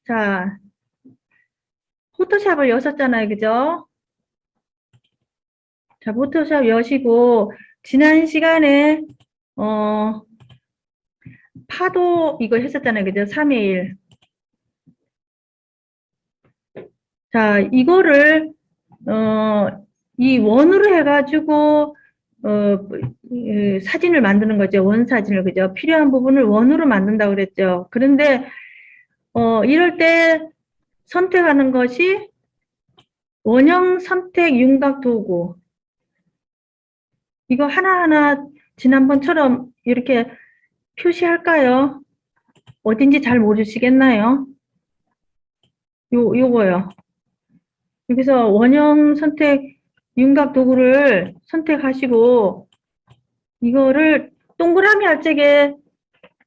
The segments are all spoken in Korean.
자, 포토샵을 여셨잖아요. 그죠? 자, 포토샵 여시고, 지난 시간에, 어, 파도 이거 했었잖아요. 그죠? 3의 1. 자, 이거를, 이 원으로 해가지고, 사진을 만드는 거죠. 원사진을. 그죠? 필요한 부분을 원으로 만든다고 그랬죠. 그런데, 이럴 때 선택하는 것이 원형 선택 윤곽 도구. 이거 하나하나 지난번처럼 이렇게 표시할까요? 어딘지 잘 모르시겠나요? 요거요. 여기서 원형 선택 윤곽 도구를 선택하시고 이거를 동그라미 할 적에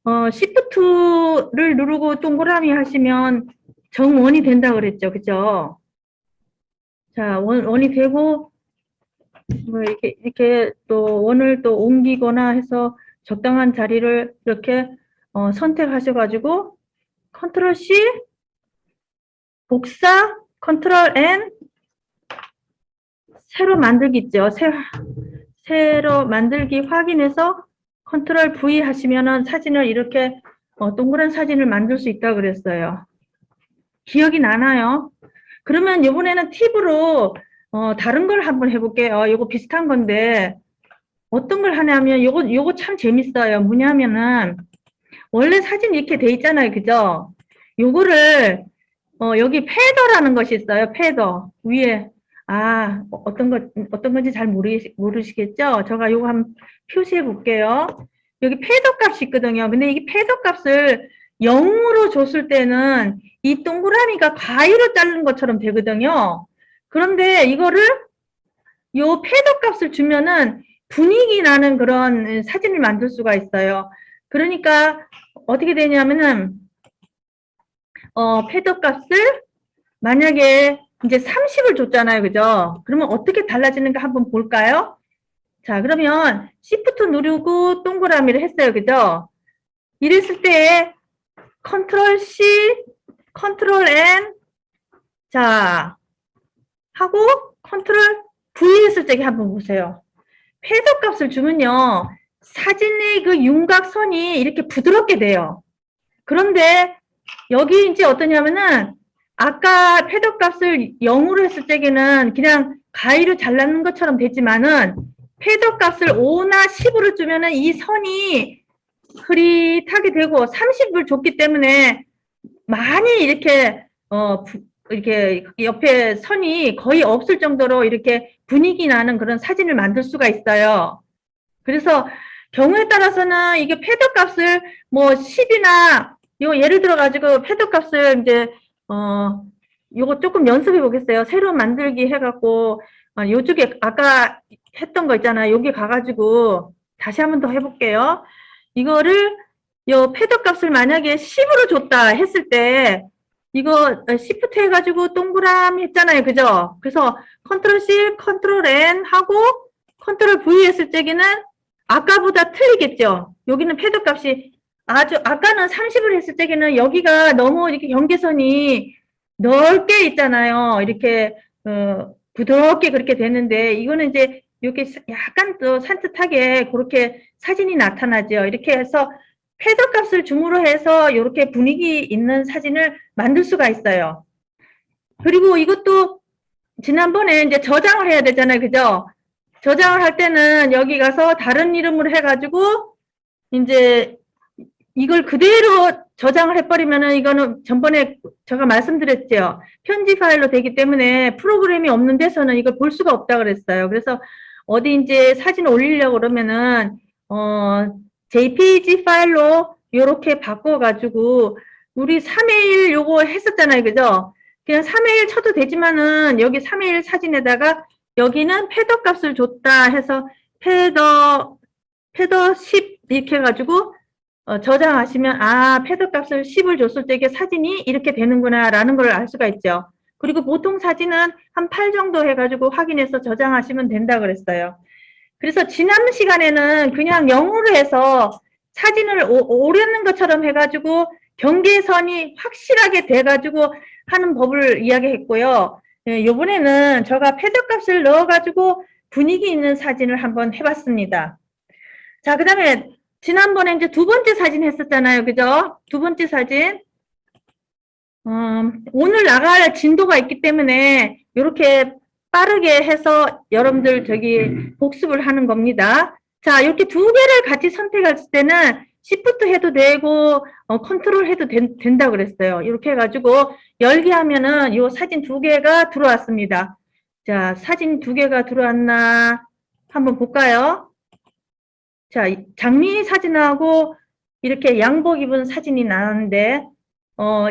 Shift를 누르고 동그라미 하시면 정원이 된다 그랬죠. 그죠? 자, 원이 되고 뭐 이렇게 또 원을 또 옮기거나 해서 적당한 자리를 이렇게 선택하셔가지고 컨트롤 C 복사 컨트롤 N 새로 만들기 있죠. 새로 만들기 확인해서 컨트롤 V 하시면은 사진을 이렇게 동그란 사진을 만들 수 있다고 그랬어요. 기억이 나나요? 그러면 이번에는 팁으로 다른 걸 한번 해볼게요. 요거 비슷한 건데 어떤 걸 하냐면 요거 참 재밌어요. 뭐냐면은 원래 사진 이렇게 돼 있잖아요. 그죠? 요거를 여기 패더라는 것이 있어요. 패더 위에 어떤 건지 잘 모르시겠죠? 제가 요거 한번 표시해 볼게요. 여기 패더 값이 있거든요. 근데 이게 패더 값을 0으로 줬을 때는 이 동그라미가 가위로 자른 것처럼 되거든요. 그런데 이거를 요 패더 값을 주면은 분위기 나는 그런 사진을 만들 수가 있어요. 그러니까 어떻게 되냐면은 패더 값을 만약에 이제 30을 줬잖아요. 그죠? 그러면 어떻게 달라지는가 한번 볼까요? 자, 그러면 Shift 누르고 동그라미를 했어요. 그죠? 이랬을 때 컨트롤 C, 컨트롤 N 자, 하고 컨트롤 V 했을 때 한번 보세요. 패더 값을 주면요. 사진의 그 윤곽선이 이렇게 부드럽게 돼요. 그런데 여기 이제 어떠냐면은 아까 패더 값을 0으로 했을 때에는 그냥 가위로 잘라는 것처럼 되지만은 패더 값을 5나 10으로 주면은 이 선이 흐릿하게 되고 30을 줬기 때문에 많이 이렇게 이렇게 옆에 선이 거의 없을 정도로 이렇게 분위기 나는 그런 사진을 만들 수가 있어요. 그래서 경우에 따라서는 이게 패더 값을 뭐 10이나 요 예를 들어 가지고 패더 값을 이제 요거 조금 연습해 보겠어요. 새로 만들기 해갖고 요쪽에 아까 했던 거 있잖아요. 여기 가가지고 다시 한번 더 해볼게요. 이거를 요 패더 값을 만약에 10으로 줬다 했을 때 이거 시프트 해가지고 동그라미 했잖아요. 그죠? 그래서 컨트롤 C, 컨트롤 N 하고 컨트롤 V 했을 적에는 아까보다 틀리겠죠. 여기는 패드 값이 아까는 30을 했을 적에는 여기가 너무 이렇게 경계선이 넓게 있잖아요. 이렇게 부드럽게 그렇게 되는데 이거는 이제 이렇게 약간 또 산뜻하게 그렇게 사진이 나타나죠. 이렇게 해서 패드 값을 줌으로 해서 이렇게 분위기 있는 사진을 만들 수가 있어요. 그리고 이것도 지난번에 이제 저장을 해야 되잖아요. 그죠? 저장을 할 때는 여기 가서 다른 이름으로 해가지고 이제 이걸 그대로 저장을 해버리면은 이거는 전번에 제가 말씀드렸죠. 편지 파일로 되기 때문에 프로그램이 없는 데서는 이걸 볼 수가 없다 그랬어요. 그래서 어디 이제 사진 올리려고 그러면은 JPG 파일로 이렇게 바꿔가지고 우리 3의 1 요거 했었잖아요. 그죠? 그냥 3의 1 쳐도 되지만은 여기 3의 1 사진에다가 여기는 패더 값을 줬다 해서 패더 10 이렇게 해가지고 저장하시면 패더 값을 10을 줬을 때 이게 사진이 이렇게 되는구나 라는 걸 알 수가 있죠. 그리고 보통 사진은 한 8 정도 해가지고 확인해서 저장하시면 된다 그랬어요. 그래서 지난 시간에는 그냥 0으로 해서 사진을 오려는 것처럼 해가지고 경계선이 확실하게 돼가지고 하는 법을 이야기했고요. 이번에는 제가 패드값을 넣어가지고 분위기 있는 사진을 한번 해봤습니다. 자, 그 다음에 지난번에 이제 두 번째 사진 했었잖아요. 그죠? 두 번째 사진. 오늘 나갈 진도가 있기 때문에 이렇게 빠르게 해서 여러분들 복습을 하는 겁니다. 자, 이렇게 두 개를 같이 선택했을 때는 시프트 해도 되고 컨트롤 해도 된다고 그랬어요. 이렇게 해가지고 열기 하면은 이 사진 두 개가 들어왔습니다. 자, 사진 두 개가 들어왔나 한번 볼까요? 자, 장미 사진하고 이렇게 양복 입은 사진이 나왔는데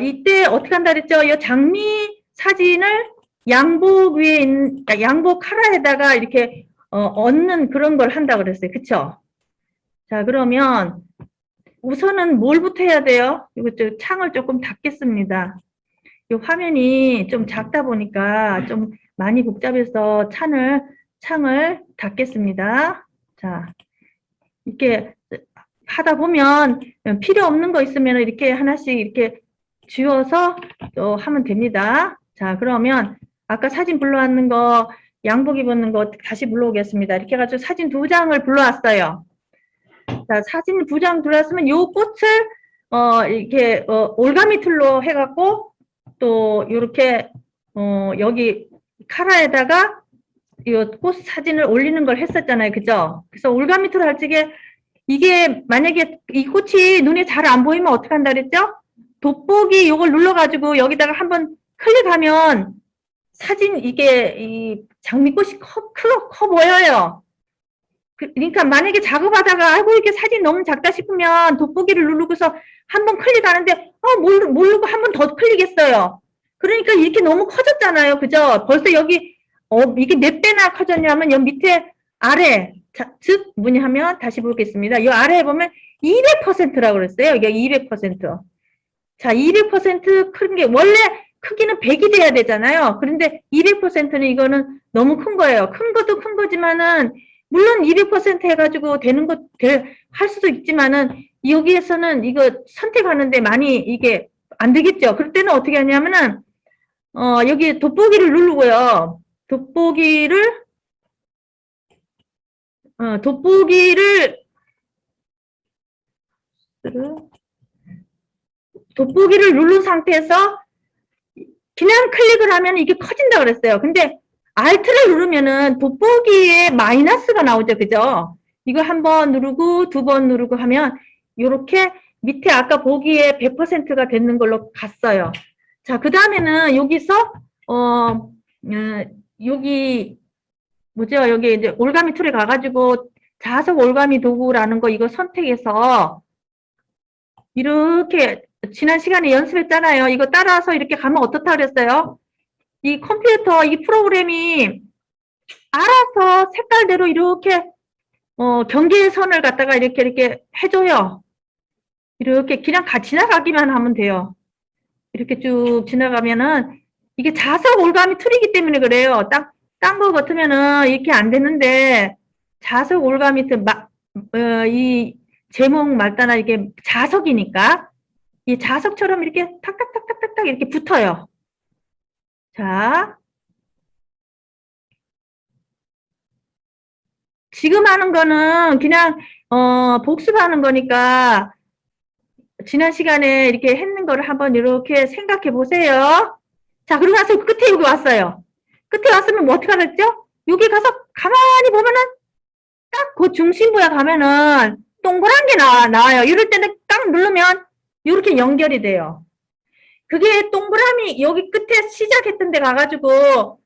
이때 어떻게 한다 그랬죠? 이 장미 사진을 양복 위에 있는 양복 카라에다가 이렇게 얹는 그런 걸 한다 그랬어요. 그쵸? 자, 그러면 우선은 뭘부터 해야 돼요? 이거 창을 조금 닫겠습니다. 이 화면이 좀 작다 보니까 좀 많이 복잡해서 창을 닫겠습니다. 자, 이렇게 하다 보면 필요 없는 거 있으면 이렇게 하나씩 이렇게 지워서 또 하면 됩니다. 자, 그러면 아까 사진 불러왔는 거, 양복 입었는 거 다시 불러오겠습니다. 이렇게 해가지고 사진 두 장을 불러왔어요. 자, 사진 두 장 불러왔으면 요 꽃을 이렇게 올가미 틀로 해갖고 또 이렇게 여기 카라에다가 이 꽃 사진을 올리는 걸 했었잖아요. 그죠? 그래서 올가미 틀로 할 적에 이게 만약에 이 꽃이 눈에 잘 안 보이면 어떻게 한다 그랬죠? 돋보기 요걸 눌러가지고 여기다가 한번 클릭하면 사진 이게 이 장미꽃이 커 보여요. 그러니까 만약에 작업하다가 아이고 이게 사진 너무 작다 싶으면 돋보기를 누르고서 한번 클릭하는데 모르고 한 번 더 클릭했어요. 그러니까 이렇게 너무 커졌잖아요. 그죠? 벌써 여기 이게 몇 배나 커졌냐면 여기 밑에 아래 즉 뭐냐면 다시 보겠습니다. 이 아래에 보면 200%라고 그랬어요. 이게 200%. 자, 200% 큰 게 원래 크기는 100이 돼야 되잖아요. 그런데 200%는 이거는 너무 큰 거예요. 큰 것도 큰 거지만은 물론 200% 해가지고 되는 것 할 수도 있지만은 여기에서는 이거 선택하는데 많이 이게 안 되겠죠. 그럴 때는 어떻게 하냐면은 여기 돋보기를 누르고요. 돋보기를 누른 상태에서 그냥 클릭을 하면 이게 커진다 그랬어요. 근데 Alt를 누르면은 돋보기에 마이너스가 나오죠. 그죠? 이거 한 번 누르고 두 번 누르고 하면 이렇게 밑에 아까 보기에 100%가 되는 걸로 갔어요. 자, 그 다음에는 여기서 여기 뭐죠? 여기 이제 올가미 툴에 가가지고 자석 올가미 도구라는 거 이거 선택해서 이렇게 지난 시간에 연습했잖아요. 이거 따라서 이렇게 가면 어떻다 그랬어요? 이 컴퓨터, 이 프로그램이 알아서 색깔대로 이렇게 경계선을 갖다가 이렇게 해줘요. 이렇게 그냥 지나가기만 하면 돼요. 이렇게 쭉 지나가면은 이게 자석 올가미 툴이기 때문에 그래요. 딴 거 같으면은 이렇게 안 되는데 자석 올가미 툴 이 제목 말따나 이게 자석이니까 이 자석처럼 이렇게 탁탁탁탁탁탁 이렇게 붙어요. 자, 지금 하는 거는 그냥 복습하는 거니까 지난 시간에 이렇게 했는 거를 한번 이렇게 생각해 보세요. 자, 그러고 나서 끝에 여기 왔어요. 끝에 왔으면 뭐 어떻게 하랬죠? 여기 가서 가만히 보면은 딱 그 중심부에 가면은 동그란 게 나와요. 이럴 때는 딱 누르면 이렇게 연결이 돼요. 그게 동그라미 여기 끝에 시작했던 데 가가지고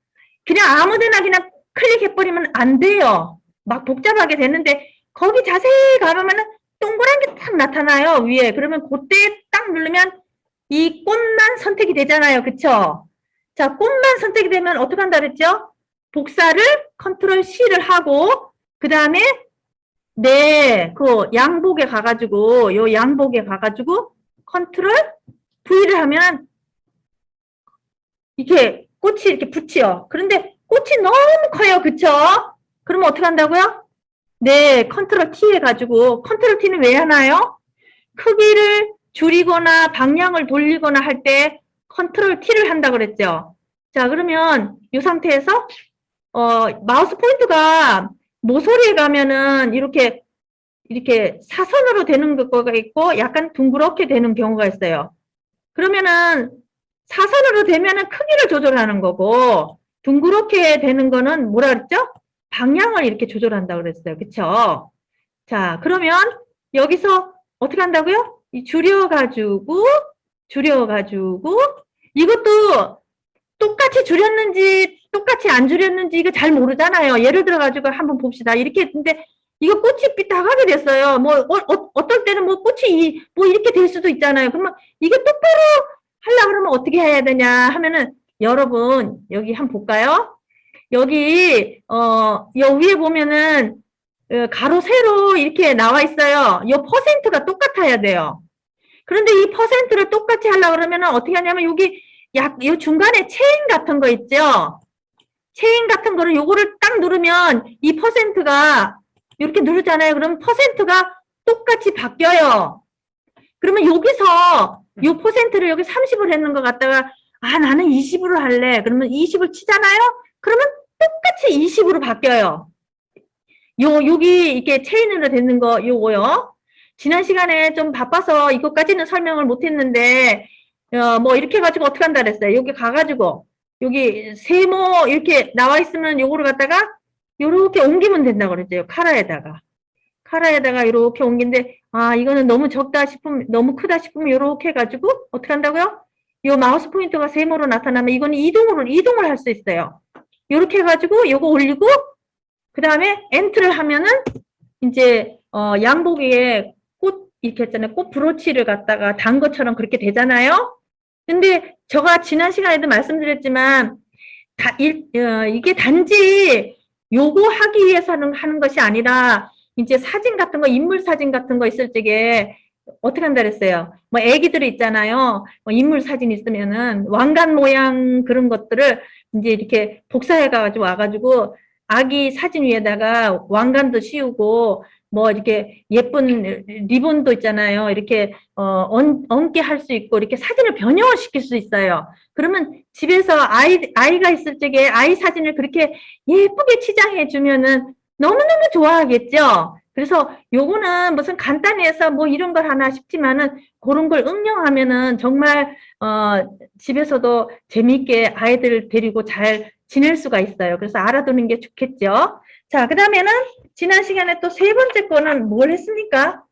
그냥 아무데나 그냥 클릭해버리면 안 돼요. 막 복잡하게 되는데 거기 자세히 가보면은 동그란 게 딱 나타나요. 위에. 그러면 그때 딱 누르면 이 꽃만 선택이 되잖아요. 그쵸? 자, 꽃만 선택이 되면 어떻게 한다 그랬죠? 복사를 컨트롤 C를 하고 그 다음에 그 양복에 가가지고 요 양복에 가가지고 컨트롤 V를 하면 이렇게 꽃이 이렇게 붙이요. 그런데 꽃이 너무 커요. 그쵸? 그러면 어떻게 한다고요? 네, 컨트롤 T 해가지고 컨트롤 T는 왜 하나요? 크기를 줄이거나 방향을 돌리거나 할 때 컨트롤 T를 한다 그랬죠. 자, 그러면 이 상태에서 마우스 포인트가 모서리에 가면은 이렇게 사선으로 되는 거가 있고 약간 둥그렇게 되는 경우가 있어요. 그러면은 사선으로 되면은 크기를 조절하는 거고 둥그렇게 되는 거는 뭐라 그랬죠? 방향을 이렇게 조절한다 그랬어요. 그쵸? 자, 그러면 여기서 어떻게 한다고요? 줄여가지고 이것도 똑같이 줄였는지 똑같이 안 줄였는지 이거 잘 모르잖아요. 예를 들어가지고 한번 봅시다. 이렇게 했는데 이거 꽃이 삐딱하게 됐어요. 뭐 어떨 때는 뭐 꽃이 뭐 이렇게 될 수도 있잖아요. 그러면 이게 똑바로 하려고 그러면 어떻게 해야 되냐 하면은 여러분 여기 한번 볼까요? 여기 여 위에 보면은 가로 세로 이렇게 나와 있어요. 이 퍼센트가 똑같아야 돼요. 그런데 이 퍼센트를 똑같이 하려고 그러면 어떻게 하냐면 여기 요 중간에 체인 같은 거 있죠? 체인 같은 거를 요거를 딱 누르면 이 퍼센트가 이렇게 누르잖아요. 그러면 퍼센트가 똑같이 바뀌어요. 그러면 여기서 요 퍼센트를 여기 30을 했는 것 같다가 나는 20으로 할래. 그러면 20을 치잖아요. 그러면 똑같이 20으로 바뀌어요. 여기 이렇게 체인으로 되는 거 요거요. 지난 시간에 좀 바빠서 이것까지는 설명을 못 했는데 뭐 이렇게 해가지고 어떻게 한다 그랬어요. 여기 가가지고 여기 세모 이렇게 나와 있으면 요거를 갖다가 요렇게 옮기면 된다고 그랬죠. 카라에다가 이렇게 옮긴데 이거는 너무 적다 싶으면 너무 크다 싶으면 요렇게 해가지고 어떻게 한다고요? 요 마우스 포인터가 세모로 나타나면 이거는 이동을 할 수 있어요. 요렇게 해가지고 요거 올리고 그 다음에 엔트를 하면은 이제 양복에 꽃 이렇게 했잖아요. 꽃 브로치를 갖다가 단 것처럼 그렇게 되잖아요. 근데 제가 지난 시간에도 말씀드렸지만 이게 단지 요거 하기 위해서 하는 것이 아니라 이제 사진 같은 거 인물 사진 같은 거 있을 적에 어떻게 한다 그랬어요. 뭐 애기들이 있잖아요. 뭐 인물 사진 있으면은 왕관 모양 그런 것들을 이제 이렇게 복사해 가지고 와가지고 아기 사진 위에다가 왕관도 씌우고 뭐 이렇게 예쁜 리본도 있잖아요. 이렇게 얹게 할 수 있고 이렇게 사진을 변형을 시킬 수 있어요. 그러면 집에서 아이가 있을 적에 아이 사진을 그렇게 예쁘게 치장해 주면은 너무너무 좋아하겠죠. 그래서 요거는 무슨 간단히 해서 뭐 이런 걸 하나 싶지만은 그런 걸 응용하면은 정말 집에서도 재미있게 아이들 데리고 잘 지낼 수가 있어요. 그래서 알아두는 게 좋겠죠. 자, 그 다음에는 지난 시간에 또 세 번째 거는 뭘 했습니까?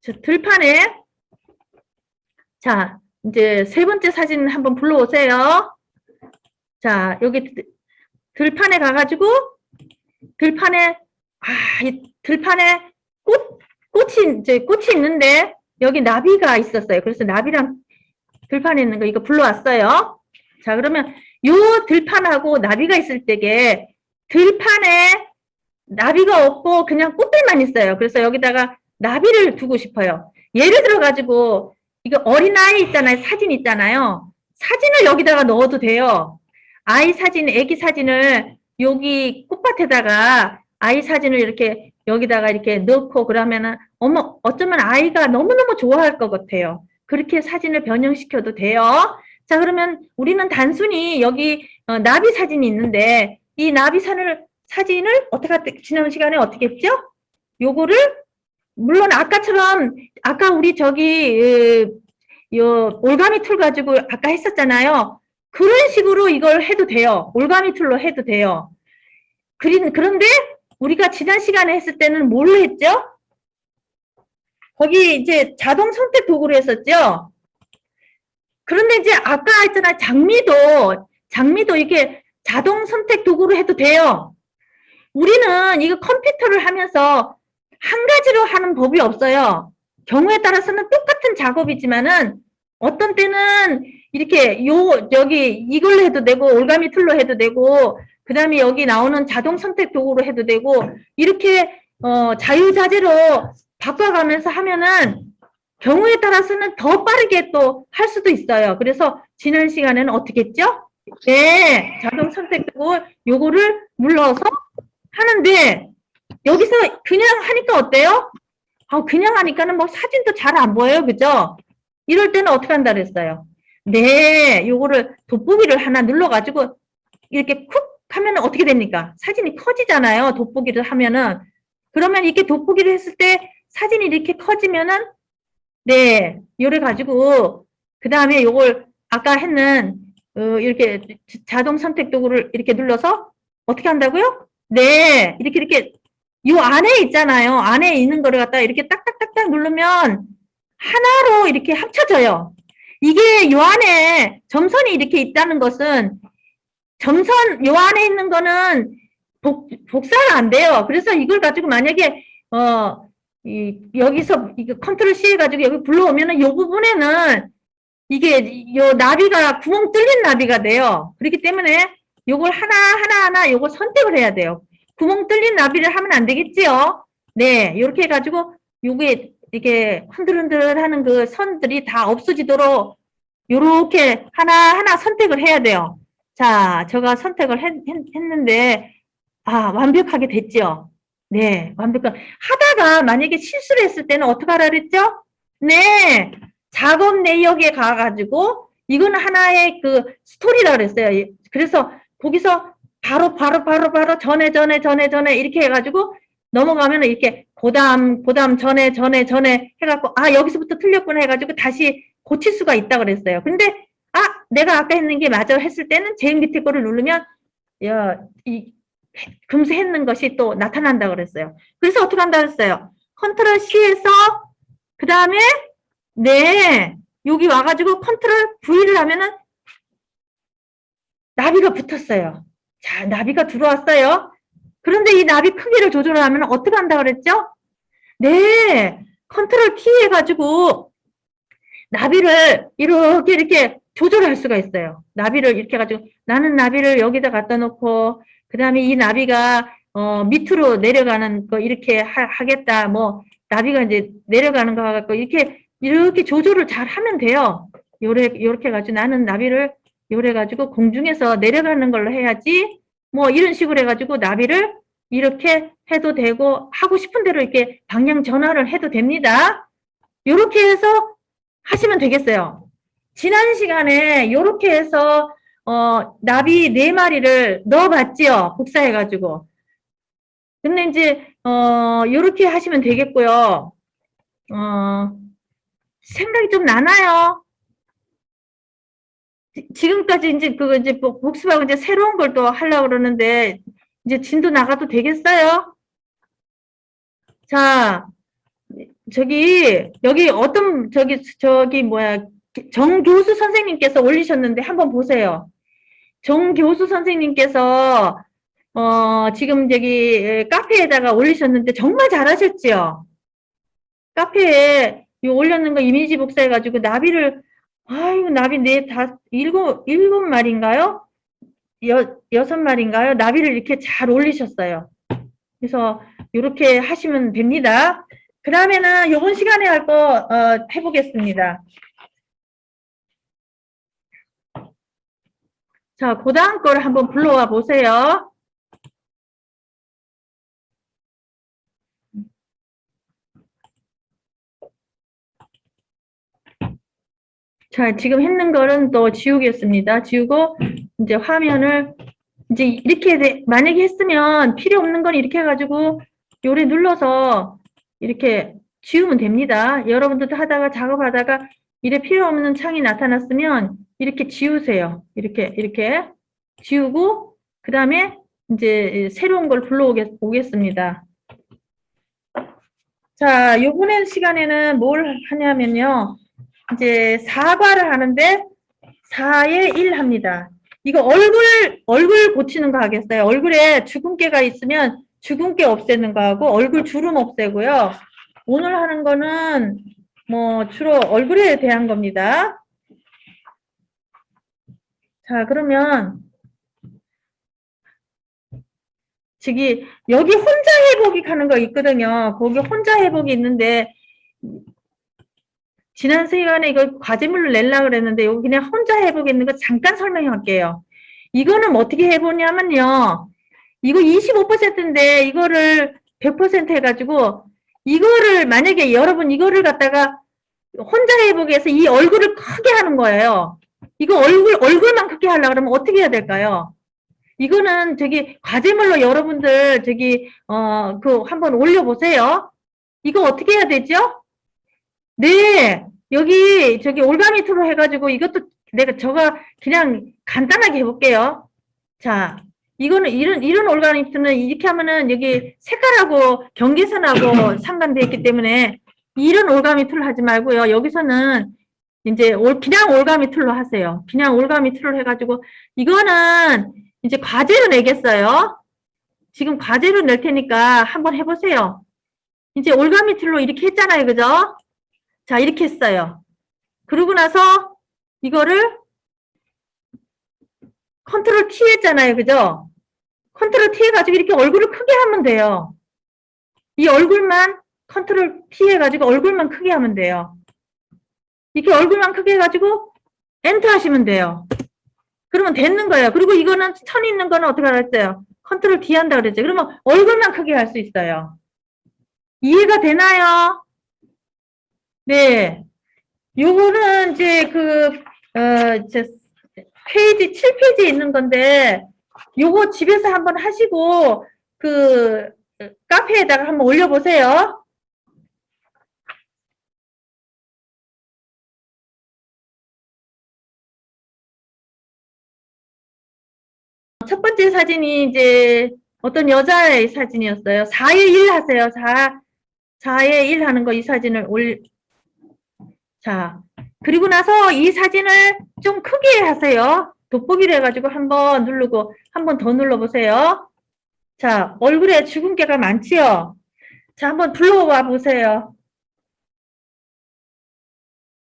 저 들판에 자, 이제 세 번째 사진 한번 불러오세요. 자, 여기 들판에 가가지고 들판에 이 들판에 꽃이 있는데 여기 나비가 있었어요. 그래서 나비랑 들판에 있는 거 이거 불러왔어요. 자, 그러면 요 들판하고 나비가 있을 때에 들판에 나비가 없고 그냥 꽃들만 있어요. 그래서 여기다가 나비를 두고 싶어요. 예를 들어 가지고 이거 어린아이 있잖아요. 사진 있잖아요. 사진을 여기다가 넣어도 돼요. 아이 사진, 애기 사진을 여기 꽃밭에다가 아이 사진을 이렇게 여기다가 이렇게 넣고 그러면은 어쩌면 아이가 너무너무 좋아할 것 같아요. 그렇게 사진을 변형시켜도 돼요. 자, 그러면 우리는 단순히 여기 나비 사진이 있는데 이 나비 사진을 어떻게 지난 시간에 어떻게 했죠? 요거를 물론 아까처럼 아까 우리 저기 요 올가미 툴 가지고 아까 했었잖아요. 그런 식으로 이걸 해도 돼요. 올가미 툴로 해도 돼요. 그런데 우리가 지난 시간에 했을 때는 뭘로 했죠? 거기 이제 자동 선택 도구로 했었죠? 그런데 이제 아까 했잖아요. 장미도 이게 자동 선택 도구로 해도 돼요. 우리는 이거 컴퓨터를 하면서 한 가지로 하는 법이 없어요. 경우에 따라서는 똑같은 작업이지만은 어떤 때는 이렇게 여기 이걸로 해도 되고 올가미 툴로 해도 되고 그 다음에 여기 나오는 자동 선택 도구로 해도 되고 이렇게 자유자재로 바꿔가면서 하면은 경우에 따라서는 더 빠르게 또 할 수도 있어요. 그래서 지난 시간에는 어떻게 했죠? 네, 자동 선택 도구 요거를 눌러서 하는데 여기서 그냥 하니까 어때요? 그냥 하니까는 뭐 사진도 잘 안 보여요. 그죠? 이럴 때는 어떻게 한다 그랬어요? 네, 요거를 돋보기를 하나 눌러가지고 이렇게 쿡 하면 어떻게 됩니까? 사진이 커지잖아요. 돋보기를 하면은. 그러면 이렇게 돋보기를 했을 때 사진이 이렇게 커지면은 네, 요래 가지고 그 다음에 요걸 아까 했는 이렇게 자동 선택 도구를 이렇게 눌러서 어떻게 한다고요? 네, 이렇게 요 안에 있잖아요. 안에 있는 거를 갖다가 이렇게 딱딱딱딱 누르면 하나로 이렇게 합쳐져요. 이게 요 안에 점선이 이렇게 있다는 것은 점선 요 안에 있는 거는 복사가 안 돼요. 그래서 이걸 가지고 만약에 여기서 이거 컨트롤 C 해가지고 여기 불러오면은 요 부분에는 이게 요 나비가 구멍 뚫린 나비가 돼요. 그렇기 때문에 요걸 하나 요걸 선택을 해야 돼요. 구멍 뚫린 나비를 하면 안 되겠지요. 네, 이렇게 해가지고 요게 이렇게 흔들흔들 하는 그 선들이 다 없어지도록 요렇게 하나하나 선택을 해야 돼요. 자, 제가 선택을 했는데 완벽하게 됐죠. 네, 하다가 만약에 실수를 했을 때는 어떻게 하라 그랬죠? 네, 작업 내역에 가가지고 이거는 하나의 그 스토리라 그랬어요. 그래서 거기서 바로 전에 이렇게 해가지고 넘어가면 이렇게 고담 전에 해갖고 여기서부터 틀렸구나 해가지고 다시 고칠 수가 있다 그랬어요. 근데 내가 아까 했는 게 맞아 했을 때는 제일 밑에 거를 누르면 금세 했는 것이 또 나타난다 그랬어요. 그래서 어떻게 한다 그랬어요? 컨트롤 C에서 그 다음에 네 여기 와가지고 컨트롤 V를 하면은 나비가 붙었어요. 자, 나비가 들어왔어요. 그런데 이 나비 크기를 조절하면 어떻게 한다 그랬죠? 네, 컨트롤 키 해가지고 나비를 이렇게 조절할 수가 있어요. 나비를 이렇게 해가지고 나는 나비를 여기다 갖다 놓고 그 다음에 이 나비가 밑으로 내려가는 거 이렇게 하겠다. 뭐 나비가 이제 내려가는 거 갖고 이렇게 조절을 잘 하면 돼요. 요렇게 해가지고 나는 나비를 요래 가지고 공중에서 내려가는 걸로 해야지. 뭐 이런 식으로 해가지고 나비를 이렇게 해도 되고 하고 싶은 대로 이렇게 방향 전환을 해도 됩니다. 요렇게 해서 하시면 되겠어요. 지난 시간에 이렇게 해서 나비 4마리를 넣어봤지요. 복사해가지고. 근데 이제 이렇게 하시면 되겠고요. 생각이 좀 나나요? 지금까지 이제 그거 이제 복습하고 이제 새로운 걸 또 하려고 그러는데 이제 진도 나가도 되겠어요? 자, 여기 어떤 뭐야 정교수 선생님께서 올리셨는데 한번 보세요. 정교수 선생님께서 지금 저기 카페에다가 올리셨는데 정말 잘하셨지요. 카페에 올렸는 거 이미지 복사해가지고 나비를 나비 일곱 마리인가요? 6마리인가요? 나비를 이렇게 잘 올리셨어요. 그래서 이렇게 하시면 됩니다. 그 다음에는 이번 시간에 할 거 해보겠습니다. 자, 그 다음 거를 한번 불러와 보세요. 자, 지금 했는 거는 또 지우겠습니다. 지우고 이제 화면을 이제 이렇게 만약에 했으면 필요 없는 건 이렇게 해가지고 요래 눌러서 이렇게 지우면 됩니다. 여러분들도 하다가 작업하다가 이래 필요 없는 창이 나타났으면 이렇게 지우세요. 이렇게 지우고 그 다음에 이제 새로운 걸 불러오겠습니다. 자, 요번에 시간에는 뭘 하냐면요. 이제 사과를 하는데 4에 1 합니다. 이거 얼굴 고치는 거 하겠어요. 얼굴에 주근깨가 있으면 주근깨 없애는 거 하고 얼굴 주름 없애고요. 오늘 하는 거는 뭐 주로 얼굴에 대한 겁니다. 자, 그러면 여기 혼자 회복이 하는 거 있거든요. 거기 혼자 회복이 있는데 지난 시간에 이거 과제물로 내려고 그랬는데 여기 그냥 혼자 해보고 있는 거 잠깐 설명할게요. 이거는 어떻게 해보냐면요. 이거 25%인데 이거를 100% 해가지고 이거를 만약에 여러분 이거를 갖다가 혼자 해보기 위해서 이 얼굴을 크게 하는 거예요. 이거 얼굴만 크게 하려고 그러면 어떻게 해야 될까요? 이거는 저기 과제물로 여러분들 저기 그 한번 올려보세요. 이거 어떻게 해야 되죠? 네, 여기 저기 올가미 툴로 해가지고 이것도 저가 그냥 간단하게 해볼게요. 자, 이거는 이런 올가미 툴은 이렇게 하면은 여기 색깔하고 경계선하고 상관되어 있기 때문에 이런 올가미 툴 하지 말고요. 여기서는 이제 그냥 올가미 툴로 하세요. 그냥 올가미 툴로 해가지고 이거는 이제 과제로 내겠어요. 지금 과제로 낼 테니까 한번 해보세요. 이제 올가미 툴로 이렇게 했잖아요. 그죠? 자, 이렇게 했어요. 그러고 나서 이거를 컨트롤 T 했잖아요. 그죠? 컨트롤 T 해가지고 이렇게 얼굴을 크게 하면 돼요. 이 얼굴만 컨트롤 T 해가지고 얼굴만 크게 하면 돼요. 이렇게 얼굴만 크게 해가지고 엔터 하시면 돼요. 그러면 되는 거예요. 그리고 이거는 천 있는 거는 어떻게 알았어요? 컨트롤 D 한다 그랬죠. 그러면 얼굴만 크게 할 수 있어요. 이해가 되나요? 네. 요거는 이제 페이지 7페이지에 있는 건데 요거 집에서 한번 하시고 카페에다가 한번 올려보세요. 첫 번째 사진이 이제 어떤 여자의 사진이었어요. 4에 1 하세요. 4에 1 하는 거 이 사진을 자, 그리고 나서 이 사진을 좀 크게 하세요. 돋보기로 해가지고 한번 누르고 한번 더 눌러보세요. 자, 얼굴에 주근깨가 많지요? 자, 한번 불러와 보세요.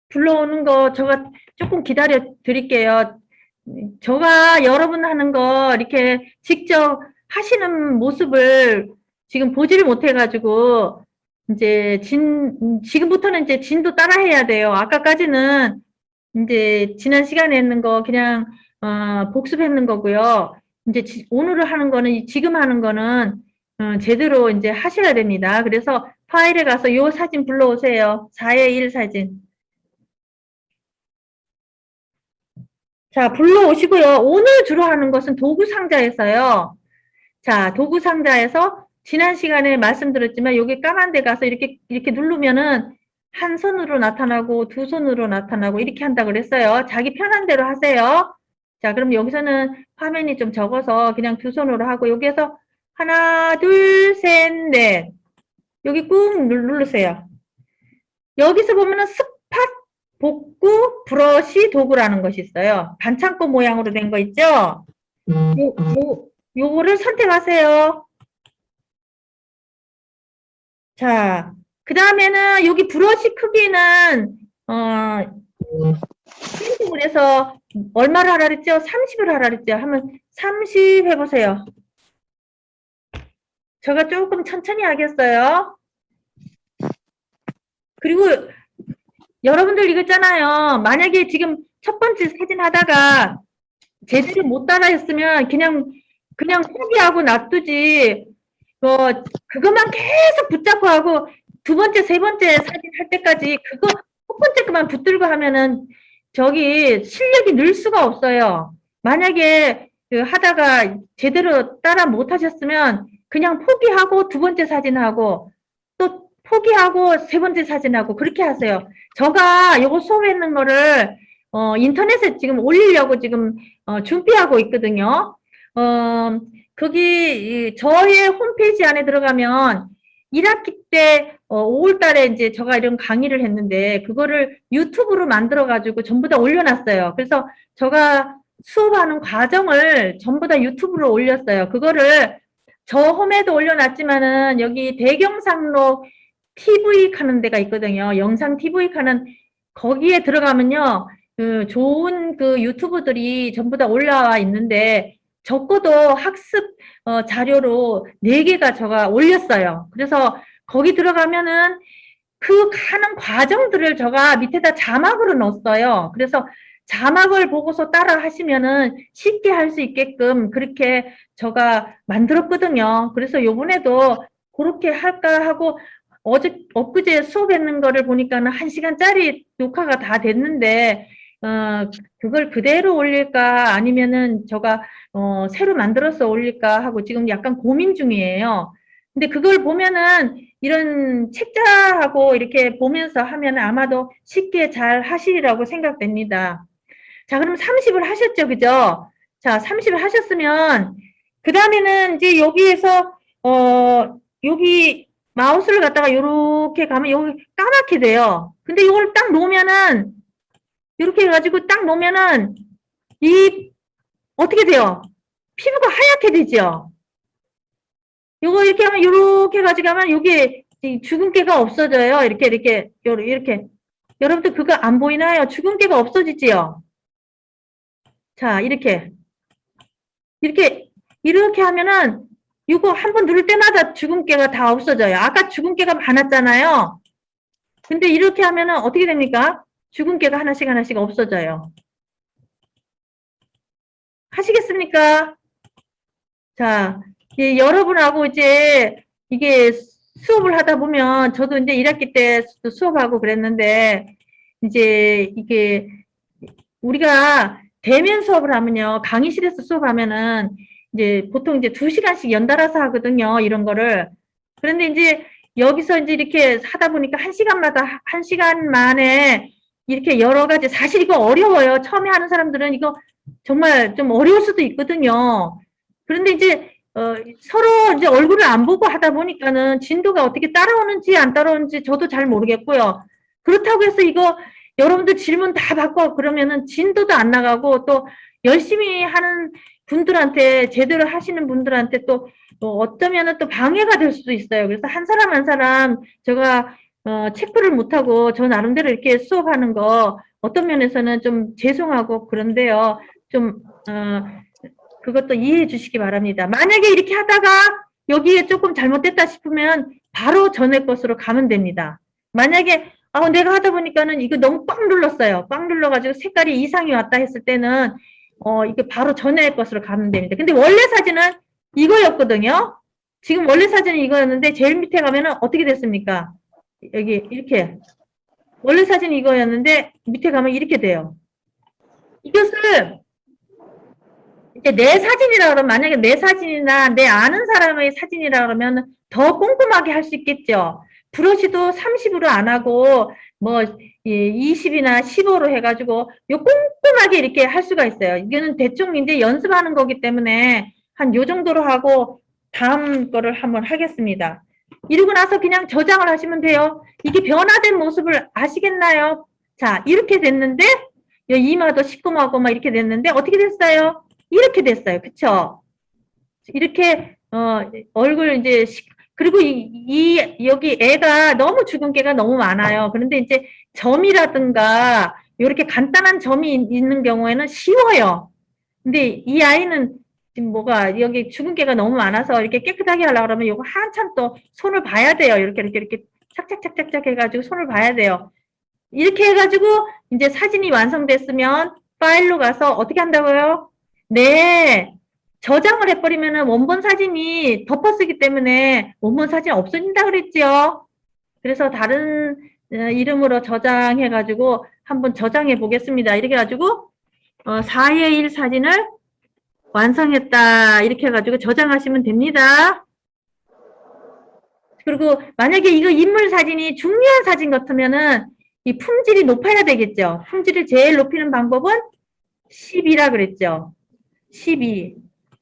불러오는 거 제가 조금 기다려 드릴게요. 제가 여러분 하는 거 이렇게 직접 하시는 모습을 지금 보지를 못해가지고 이제 지금부터는 이제 진도 따라 해야 돼요. 아까까지는 이제 지난 시간에 했는 거 그냥 복습했는 거고요. 이제 오늘 하는 거는 지금 하는 거는 제대로 이제 하셔야 됩니다. 그래서 파일에 가서 요 사진 불러오세요. 4의 1 사진. 자, 불러오시고요. 오늘 주로 하는 것은 도구 상자에서요. 자, 도구 상자에서 지난 시간에 말씀드렸지만 여기 까만 데 가서 이렇게 누르면은 한 손으로 나타나고 두 손으로 나타나고 이렇게 한다고 그랬어요. 자기 편한 대로 하세요. 자, 그럼 여기서는 화면이 좀 적어서 그냥 두 손으로 하고 여기에서 하나, 둘, 셋, 넷. 여기 꾹 누르세요. 여기서 보면은 스팟, 복구, 브러쉬, 도구라는 것이 있어요. 반창고 모양으로 된 거 있죠? 요거를 선택하세요. 자, 그 다음에는 여기 브러쉬 크기는 프린팅을 해서 얼마를 하라 그랬죠? 30을 하라 그랬죠? 하면 30 해보세요. 제가 조금 천천히 하겠어요. 그리고 여러분들 이거 있잖아요. 만약에 지금 첫 번째 사진 하다가 제대로 못 따라했으면 그냥 포기하고 놔두지. 그것만 계속 붙잡고 하고 두 번째, 세 번째 사진 할 때까지 첫 번째 그만 붙들고 하면은 저기 실력이 늘 수가 없어요. 만약에 하다가 제대로 따라 못 하셨으면 그냥 포기하고 두 번째 사진하고 또 포기하고 세 번째 사진하고 그렇게 하세요. 제가 요거 수업했는 거를 인터넷에 지금 올리려고 지금 준비하고 있거든요. 거기 저의 홈페이지 안에 들어가면 1학기 때 5월 달에 이제 제가 이런 강의를 했는데 그거를 유튜브로 만들어 가지고 전부 다 올려놨어요. 그래서 제가 수업하는 과정을 전부 다 유튜브로 올렸어요. 그거를 저 홈에도 올려놨지만은 여기 대경상로 TV 하는 데가 있거든요. 영상 TV 하는 거기에 들어가면요. 좋은 유튜브들이 전부 다 올라와 있는데 적고도 학습 자료로 4개가 제가 올렸어요. 그래서 거기 들어가면은 그 하는 과정들을 제가 밑에다 자막으로 넣었어요. 그래서 자막을 보고서 따라 하시면은 쉽게 할 수 있게끔 그렇게 제가 만들었거든요. 그래서 요번에도 그렇게 할까 하고 엊그제 수업했는 거를 보니까는 1시간짜리 녹화가 다 됐는데, 그걸 그대로 올릴까, 아니면은 새로 만들어서 올릴까 하고 지금 약간 고민 중이에요. 근데 그걸 보면은 이런 책자하고 이렇게 보면서 하면 아마도 쉽게 잘 하시리라고 생각됩니다. 자, 그럼 30을 하셨죠, 그죠? 자, 30을 하셨으면, 그 다음에는 이제 여기에서, 여기 마우스를 갖다가 요렇게 가면 여기 까맣게 돼요. 근데 이걸 딱 놓으면은, 이렇게 해가지고 딱 놓으면은, 어떻게 돼요? 피부가 하얗게 되죠? 요거 이렇게 하면, 요렇게 가지고 하면, 여기 주근깨가 없어져요. 이렇게. 여러분들 그거 안 보이나요? 주근깨가 없어지지요? 자, 이렇게 하면은, 이거 한 번 누를 때마다 주근깨가 다 없어져요. 아까 주근깨가 많았잖아요. 근데 이렇게 하면은 어떻게 됩니까? 주근깨가 하나씩 없어져요. 하시겠습니까? 자, 여러분하고 이제 이게 수업을 하다 보면 저도 이제 1학기 때 수업하고 그랬는데 이제 이게 우리가 대면 수업을 하면요. 강의실에서 수업하면은 이제 보통 이제 2시간씩 연달아서 하거든요. 이런 거를. 그런데 이제 여기서 이제 이렇게 하다 보니까 1시간마다 1시간 만에 이렇게 여러 가지 사실 이거 어려워요. 처음에 하는 사람들은 이거 정말 좀 어려울 수도 있거든요. 그런데 이제 서로 이제 얼굴을 안 보고 하다 보니까는 진도가 어떻게 따라오는지 안 따라오는지 저도 잘 모르겠고요. 그렇다고 해서 이거 여러분들 질문 다 받고 그러면은 진도도 안 나가고 또 열심히 하는 분들한테 제대로 하시는 분들한테 또 어쩌면은 또 방해가 될 수도 있어요. 그래서 한 사람 한 사람 제가 체크를 못하고 저 나름대로 이렇게 수업하는 거 어떤 면에서는 좀 죄송하고 그런데요. 좀 그것도 이해해 주시기 바랍니다. 만약에 이렇게 하다가 여기에 조금 잘못됐다 싶으면 바로 전에 것으로 가면 됩니다. 만약에 내가 하다 보니까는 이거 너무 꽉 눌렀어요. 꽉 눌러가지고 색깔이 이상이 왔다 했을 때는 이게 바로 전에 것으로 가면 됩니다. 근데 원래 사진은 이거였거든요. 지금 원래 사진은 이거였는데 제일 밑에 가면은 어떻게 됐습니까? 여기 이렇게 원래 사진이 이거였는데 밑에 가면 이렇게 돼요. 이것을 이제 내 사진이라 그러면 만약에 내 사진이나 내 아는 사람의 사진이라 그러면 더 꼼꼼하게 할 수 있겠죠. 브러쉬도 30으로 안 하고 뭐 20이나 15로 해가지고 요 꼼꼼하게 이렇게 할 수가 있어요. 이거는 대충 이제 연습하는 거기 때문에 한 요 정도로 하고 다음 거를 한번 하겠습니다. 이러고 나서 그냥 저장을 하시면 돼요. 이게 변화된 모습을 아시겠나요? 자, 이렇게 됐는데 이마도 시꺼멓고 막 이렇게 됐는데 어떻게 됐어요? 이렇게 됐어요. 그쵸? 이렇게, 얼굴 이제, 그리고 여기 애가 너무 주근깨가 너무 많아요. 그런데 이제 점이라든가, 이렇게 간단한 점이 있는 경우에는 쉬워요. 근데 이 아이는 지금 여기 주근깨가 너무 많아서 이렇게 깨끗하게 하려고 그러면 이거 한참 또 손을 봐야 돼요. 이렇게 착착착착착 해가지고 손을 봐야 돼요. 이렇게 해가지고 이제 사진이 완성됐으면 파일로 가서 어떻게 한다고요? 네. 저장을 해버리면 원본 사진이 덮어쓰기 때문에 원본 사진 없어진다 그랬죠. 그래서 다른 이름으로 저장해가지고 한번 저장해 보겠습니다. 이렇게 해가지고 4의 1 사진을 완성했다. 이렇게 해가지고 저장하시면 됩니다. 그리고 만약에 이거 인물 사진이 중요한 사진 같으면은 이 품질이 높아야 되겠죠. 품질을 제일 높이는 방법은 10이라 그랬죠. 12.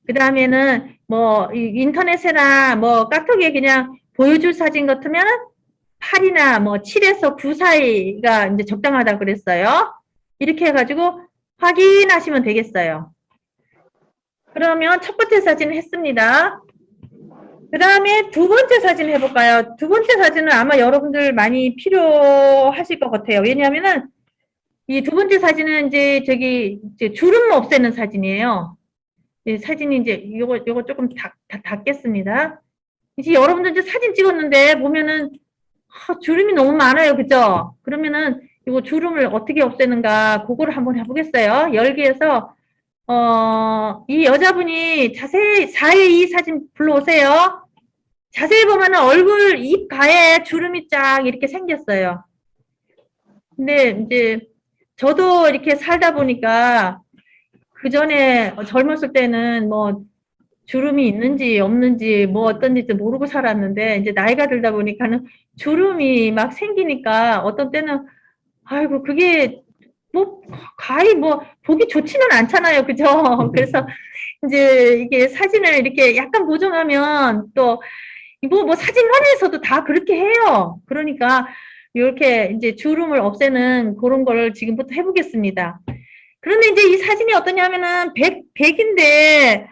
그 다음에는 뭐 인터넷이나 뭐 카톡에 그냥 보여줄 사진 같으면 8이나 뭐 7에서 9 사이가 이제 적당하다 그랬어요. 이렇게 해가지고 확인하시면 되겠어요. 그러면 첫 번째 사진을 했습니다. 그 다음에 두 번째 사진 해볼까요? 두 번째 사진은 아마 여러분들 많이 필요하실 것 같아요. 왜냐하면은 이 두 번째 사진은 이제 주름 없애는 사진이에요. 사진이 이제 요거 조금 닫겠습니다. 이제 여러분들 이제 사진 찍었는데 보면은 주름이 너무 많아요. 그죠? 그러면은 이거 주름을 어떻게 없애는가 그거를 한번 해보겠어요. 열기에서 이 여자분이 자세히 4의 2 사진 불러오세요. 자세히 보면은 얼굴 입 가에 주름이 쫙 이렇게 생겼어요. 근데 이제 저도 이렇게 살다 보니까 그 전에 젊었을 때는 뭐 주름이 있는지 없는지 뭐 어떤지 모르고 살았는데 이제 나이가 들다 보니까는 주름이 막 생기니까 어떤 때는 아이고 그게 뭐 가히 뭐 보기 좋지는 않잖아요. 그죠? 그래서 이제 이게 사진을 이렇게 약간 보정하면 또 뭐 사진관에서도 다 그렇게 해요. 그러니까 이렇게 이제 주름을 없애는 그런 걸 지금부터 해보겠습니다. 그런데 이제 이 사진이 어떠냐면은 백인데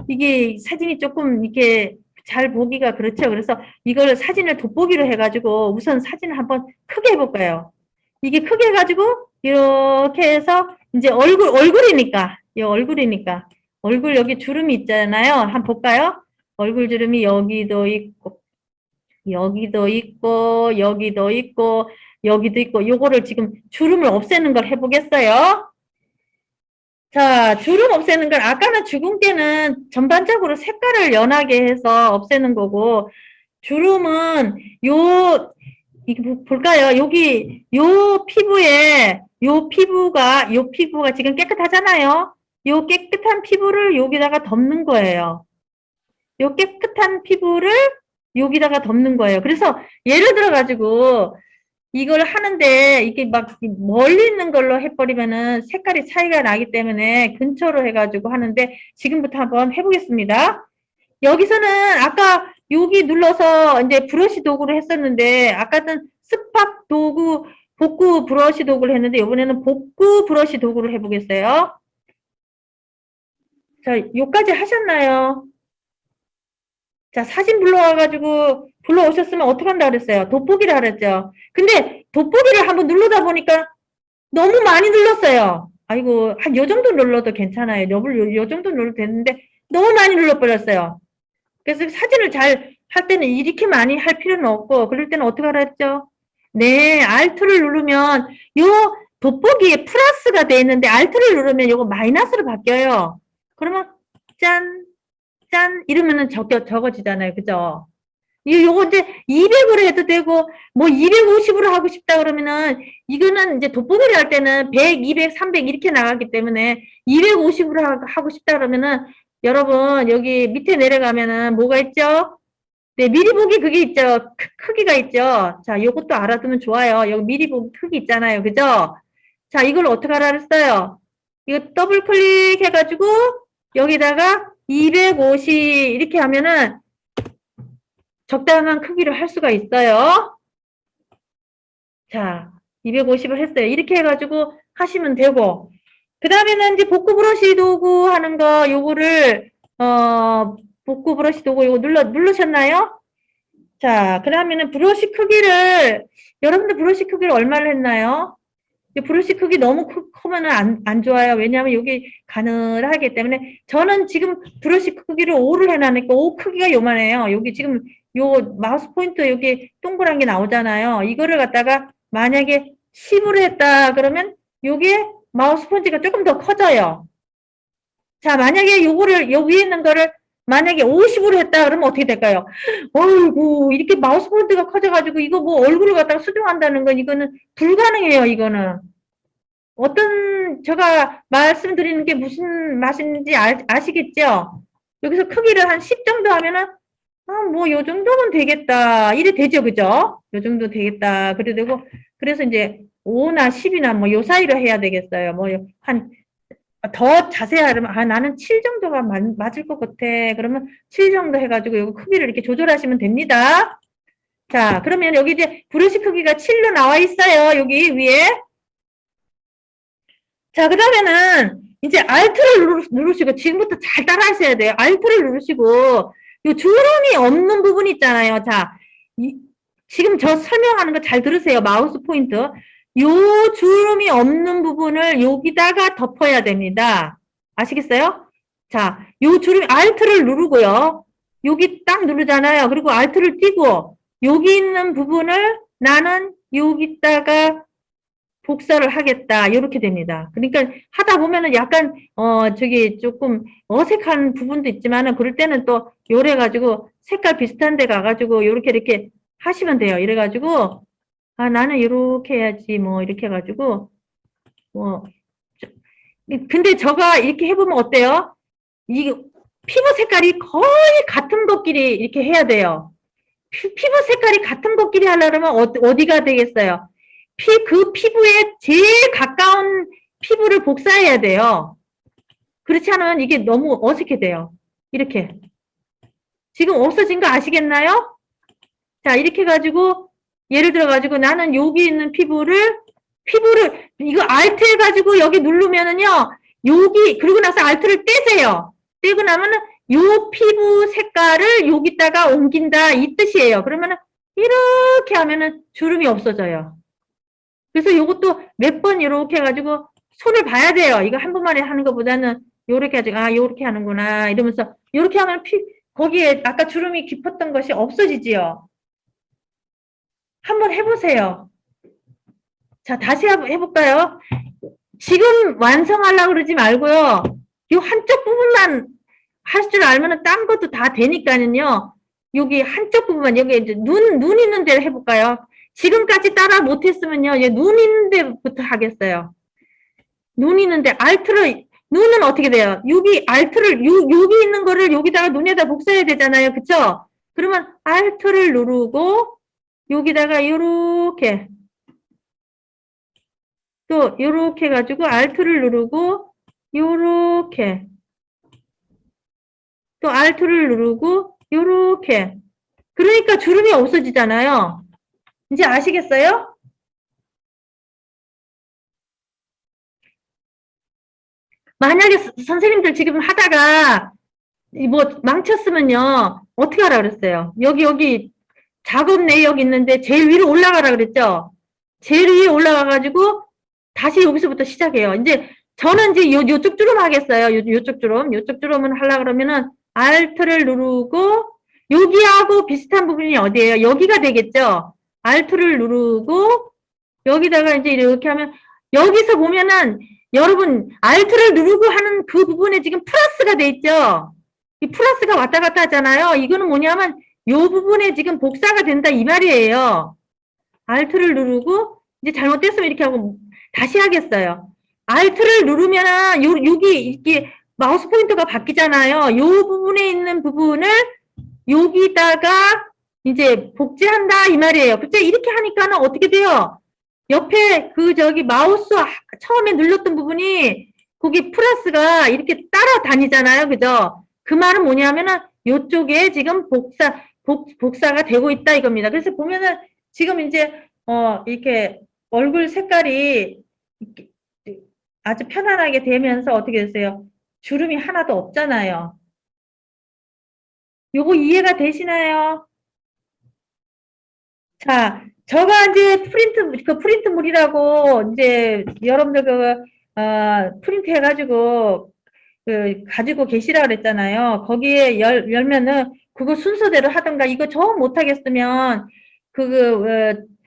이게 사진이 조금 이렇게 잘 보기가 그렇죠. 그래서 이걸 사진을 돋보기로 해가지고 우선 사진을 한번 크게 해볼까요? 이게 크게 해가지고 이렇게 해서 이제 얼굴이니까 이 얼굴이니까 얼굴 여기 주름이 있잖아요. 한번 볼까요? 얼굴 주름이 여기도 있고 여기도 있고 여기도 있고 여기도 있고 요거를 지금 주름을 없애는 걸 해보겠어요. 자, 주름 없애는 건 아까는 주근깨는 전반적으로 색깔을 연하게 해서 없애는 거고 주름은 이게 볼까요? 여기 요 피부가 지금 깨끗하잖아요. 요 깨끗한 피부를 여기다가 덮는 거예요. 요 깨끗한 피부를 여기다가 덮는 거예요. 그래서 예를 들어 가지고 이걸 하는데 이게 막 멀리 있는 걸로 해버리면은 색깔이 차이가 나기 때문에 근처로 해가지고 하는데 지금부터 한번 해보겠습니다. 여기서는 아까 여기 눌러서 이제 브러쉬 도구를 했었는데 아까는 스팟 도구 복구 브러쉬 도구를 했는데 이번에는 복구 브러쉬 도구를 해보겠어요. 자, 요까지 하셨나요? 자, 사진 불러오셨으면 어떻게 한다 그랬어요? 돋보기를 하랬죠. 근데 돋보기를 한번 누르다 보니까 너무 많이 눌렀어요. 아이고, 한 요 정도 눌러도 괜찮아요. 요 정도 눌러도 되는데 너무 많이 눌러버렸어요. 그래서 사진을 잘 할 때는 이렇게 많이 할 필요는 없고 그럴 때는 어떻게 하라 했죠? 네, Alt를 누르면 요 돋보기에 플러스가 돼 있는데 Alt를 누르면 요거 마이너스로 바뀌어요. 그러면 짠, 짠 이러면은 적어지잖아요. 그죠? 요거 이제 200으로 해도 되고 뭐 250으로 하고 싶다 그러면은 이거는 이제 돋보기를 할 때는 100, 200, 300 이렇게 나가기 때문에 250으로 하고 싶다 그러면은 여러분 여기 밑에 내려가면은 뭐가 있죠? 네, 미리 보기 그게 있죠. 크기가 있죠. 자, 요것도 알아두면 좋아요. 여기 미리 보기 크기 있잖아요. 그죠? 자, 이걸 어떻게 하라 그랬어요? 이거 더블 클릭해가지고 여기다가 250 이렇게 하면은 적당한 크기로 할 수가 있어요. 자, 250을 했어요. 이렇게 해가지고 하시면 되고 그 다음에는 이제 복구 브러쉬 도구 하는 거 요거를 복구 브러쉬 도구 요거 누르셨나요? 자, 그 다음에는 브러쉬 크기를 여러분들 브러쉬 크기를 얼마를 했나요? 브러쉬 크기 너무 크면 안 좋아요. 왜냐하면 여기 가늘하기 때문에 저는 지금 브러쉬 크기를 5를 해놨으니까 5 크기가 요만해요. 여기 지금 요 마우스 포인트 여기 동그란 게 나오잖아요. 이거를 갖다가 만약에 10으로 했다 그러면 요게 마우스 포인트가 조금 더 커져요. 자, 만약에 요거를 요 위에 있는 거를 만약에 50으로 했다 그러면 어떻게 될까요? 어이구 이렇게 마우스 포인트가 커져가지고 이거 뭐 얼굴을 갖다가 수정한다는 건 이거는 불가능해요. 이거는 제가 말씀드리는 게 무슨 맛인지 아시겠죠? 여기서 크기를 한 10 정도 하면은 뭐 요 정도면 되겠다 이래 되죠. 그죠? 요 정도 되겠다 그래 되고 그래서 이제 5나 10이나 뭐 요 사이로 해야 되겠어요. 뭐 한 더 자세히 하려면 나는 7 정도가 맞을 것 같아. 그러면 7 정도 해가지고 요 크기를 이렇게 조절하시면 됩니다. 자, 그러면 여기 이제 브러쉬 크기가 7로 나와 있어요. 여기 위에. 자, 그 다음에는 이제 Alt를 누르시고 지금부터 잘 따라 하셔야 돼요. Alt를 누르시고 요 주름이 없는 부분 있잖아요. 자, 지금 저 설명하는 거 잘 들으세요. 마우스 포인트. 요 주름이 없는 부분을 여기다가 덮어야 됩니다. 아시겠어요? 자, 요 주름 Alt를 누르고요. 여기 딱 누르잖아요. 그리고 Alt를 띄고 여기 있는 부분을 나는 여기다가 복사를 하겠다. 이렇게 됩니다. 그러니까 하다 보면은 약간, 저기 조금 어색한 부분도 있지만은 그럴 때는 또 요래 가지고 색깔 비슷한 데 가가지고 요렇게 이렇게 하시면 돼요. 이래가지고, 아, 나는 이렇게 해야지. 뭐, 이렇게 해가지고, 뭐, 근데 저가 이렇게 해보면 어때요? 이 피부 색깔이 거의 같은 것끼리 이렇게 해야 돼요. 피부 색깔이 같은 것끼리 하려면 어디가 되겠어요? 그 피부에 제일 가까운 피부를 복사해야 돼요. 그렇지 않으면 이게 너무 어색해 돼요. 이렇게. 지금 없어진 거 아시겠나요? 자, 이렇게 해가지고, 예를 들어가지고 나는 여기 있는 이거 알트 해가지고 여기 누르면은요, 여기, 그러고 나서 알트를 떼세요. 떼고 나면은 요 피부 색깔을 여기다가 옮긴다, 이 뜻이에요. 그러면은 이렇게 하면은 주름이 없어져요. 그래서 요것도 몇 번 이렇게 해가지고 손을 봐야 돼요. 이거 한 번만에 하는 것보다는 요렇게 해가지고, 아, 요렇게 하는구나, 이러면서, 요렇게 하면 거기에 아까 주름이 깊었던 것이 없어지지요. 한번 해보세요. 자, 다시 해볼까요? 지금 완성하려고 그러지 말고요. 이 한쪽 부분만 할 줄 알면은 딴 것도 다 되니까는요. 여기 한쪽 부분만, 여기 이제 눈 있는 데를 해볼까요? 지금까지 따라 못했으면요. 눈 있는 데부터 하겠어요. 눈 있는데, 눈은 어떻게 돼요? 여기 여기 있는 거를 여기다가 눈에다 복사해야 되잖아요. 그쵸? 그러면 알트를 누르고, 여기다가 요렇게, 또 요렇게 해가지고 알트를 누르고 요렇게 또 알트를 누르고 요렇게 그러니까 주름이 없어지잖아요. 이제 아시겠어요? 만약에 선생님들 지금 하다가 뭐 망쳤으면요 어떻게 하라 그랬어요? 여기 작업 내역 있는데 제일 위로 올라가라 그랬죠? 제일 위에 올라가가지고 다시 여기서부터 시작해요. 이제 저는 이제 요쪽 주름 하겠어요. 요쪽 주름을 하려고 그러면은 알트를 누르고 여기하고 비슷한 부분이 어디예요? 여기가 되겠죠? 알트를 누르고 여기다가 이제 이렇게 하면 여기서 보면은 여러분 알트를 누르고 하는 그 부분에 지금 플러스가 돼 있죠? 이 플러스가 왔다 갔다 하잖아요. 이거는 뭐냐면 요 부분에 지금 복사가 된다 이 말이에요. 알트를 누르고 이제 잘못됐으면 이렇게 하고 다시 하겠어요. 알트를 누르면은 여기 이렇게 마우스 포인터가 바뀌잖아요. 요 부분에 있는 부분을 여기다가 이제 복제한다 이 말이에요. 그쵸? 이렇게 하니까는 어떻게 돼요? 옆에 저기 마우스 처음에 눌렀던 부분이 거기 플러스가 이렇게 따라다니잖아요. 그죠? 그 말은 뭐냐면은 요쪽에 지금 복사가 되고 있다 이겁니다. 그래서 보면은 지금 이제 이렇게 얼굴 색깔이 이렇게 아주 편안하게 되면서 어떻게 됐어요? 주름이 하나도 없잖아요. 요거 이해가 되시나요? 자, 저가 이제 프린트물이라고 이제 여러분들 프린트 해가지고 가지고 계시라 그랬잖아요. 거기에 열면은 그거 순서대로 하던가 이거 저 못하겠으면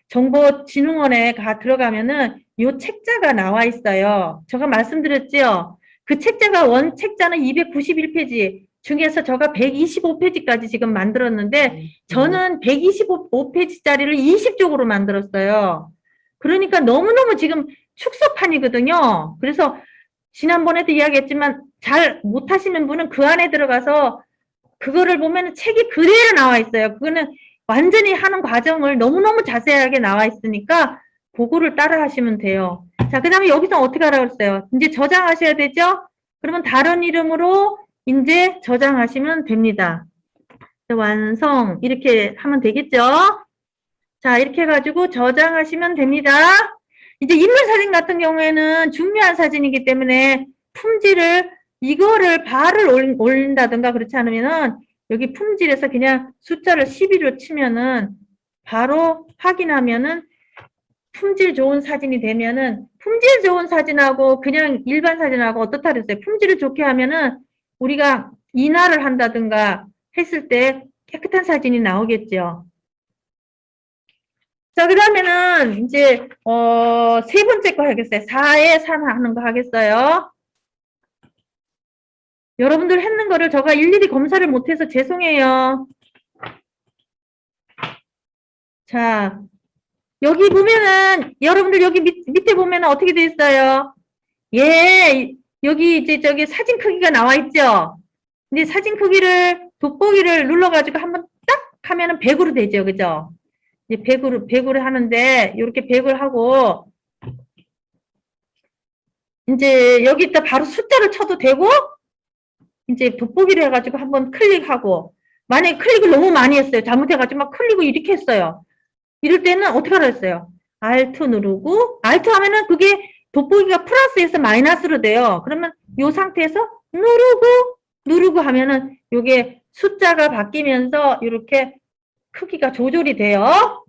정보진흥원에 들어가면은 요 책자가 나와 있어요. 제가 말씀드렸지요. 그 책자가 원 책자는 291페이지 중에서 제가 125페이지까지 지금 만들었는데 저는 125페이지짜리를 20쪽으로 만들었어요. 그러니까 너무너무 지금 축소판이거든요. 그래서 지난번에도 이야기했지만 잘 못하시는 분은 그 안에 들어가서 그거를 보면 책이 그대로 나와 있어요. 그거는 완전히 하는 과정을 너무너무 자세하게 나와 있으니까 그거를 따라 하시면 돼요. 자, 그 다음에 여기서 어떻게 하라고 했어요? 이제 저장하셔야 되죠? 그러면 다른 이름으로 이제 저장하시면 됩니다. 완성 이렇게 하면 되겠죠? 자, 이렇게 해가지고 저장하시면 됩니다. 이제 인물 사진 같은 경우에는 중요한 사진이기 때문에 품질을 이거를 발을 올린다든가 그렇지 않으면은 여기 품질에서 그냥 숫자를 12로 치면은 바로 확인하면은 품질 좋은 사진이 되면은 품질 좋은 사진하고 그냥 일반 사진하고 어떻다 그랬어요? 품질을 좋게 하면은 우리가 인화를 한다든가 했을 때 깨끗한 사진이 나오겠죠. 자, 그 다음에는 이제, 세 번째 거 하겠어요. 4에 3 하는 거 하겠어요. 여러분들 했는 거를 제가 일일이 검사를 못해서 죄송해요. 자, 여기 보면은, 여러분들 여기 밑에 보면은 어떻게 돼 있어요? 예, 여기 이제 저기 사진 크기가 나와 있죠? 근데 사진 크기를, 돋보기를 눌러가지고 한번 딱 하면은 100으로 되죠. 그죠? 이제 100으로 하는데, 이렇게 100을 하고, 이제 여기다 바로 숫자를 쳐도 되고, 이제 돋보기를 해가지고 한번 클릭하고, 만약에 클릭을 너무 많이 했어요. 잘못해가지고 막 클릭을 이렇게 했어요. 이럴 때는 어떻게 하라 했어요? Alt 누르고, Alt 하면은 그게 돋보기가 플러스에서 마이너스로 돼요. 그러면 이 상태에서 누르고 하면은 이게 숫자가 바뀌면서 이렇게 크기가 조절이 돼요.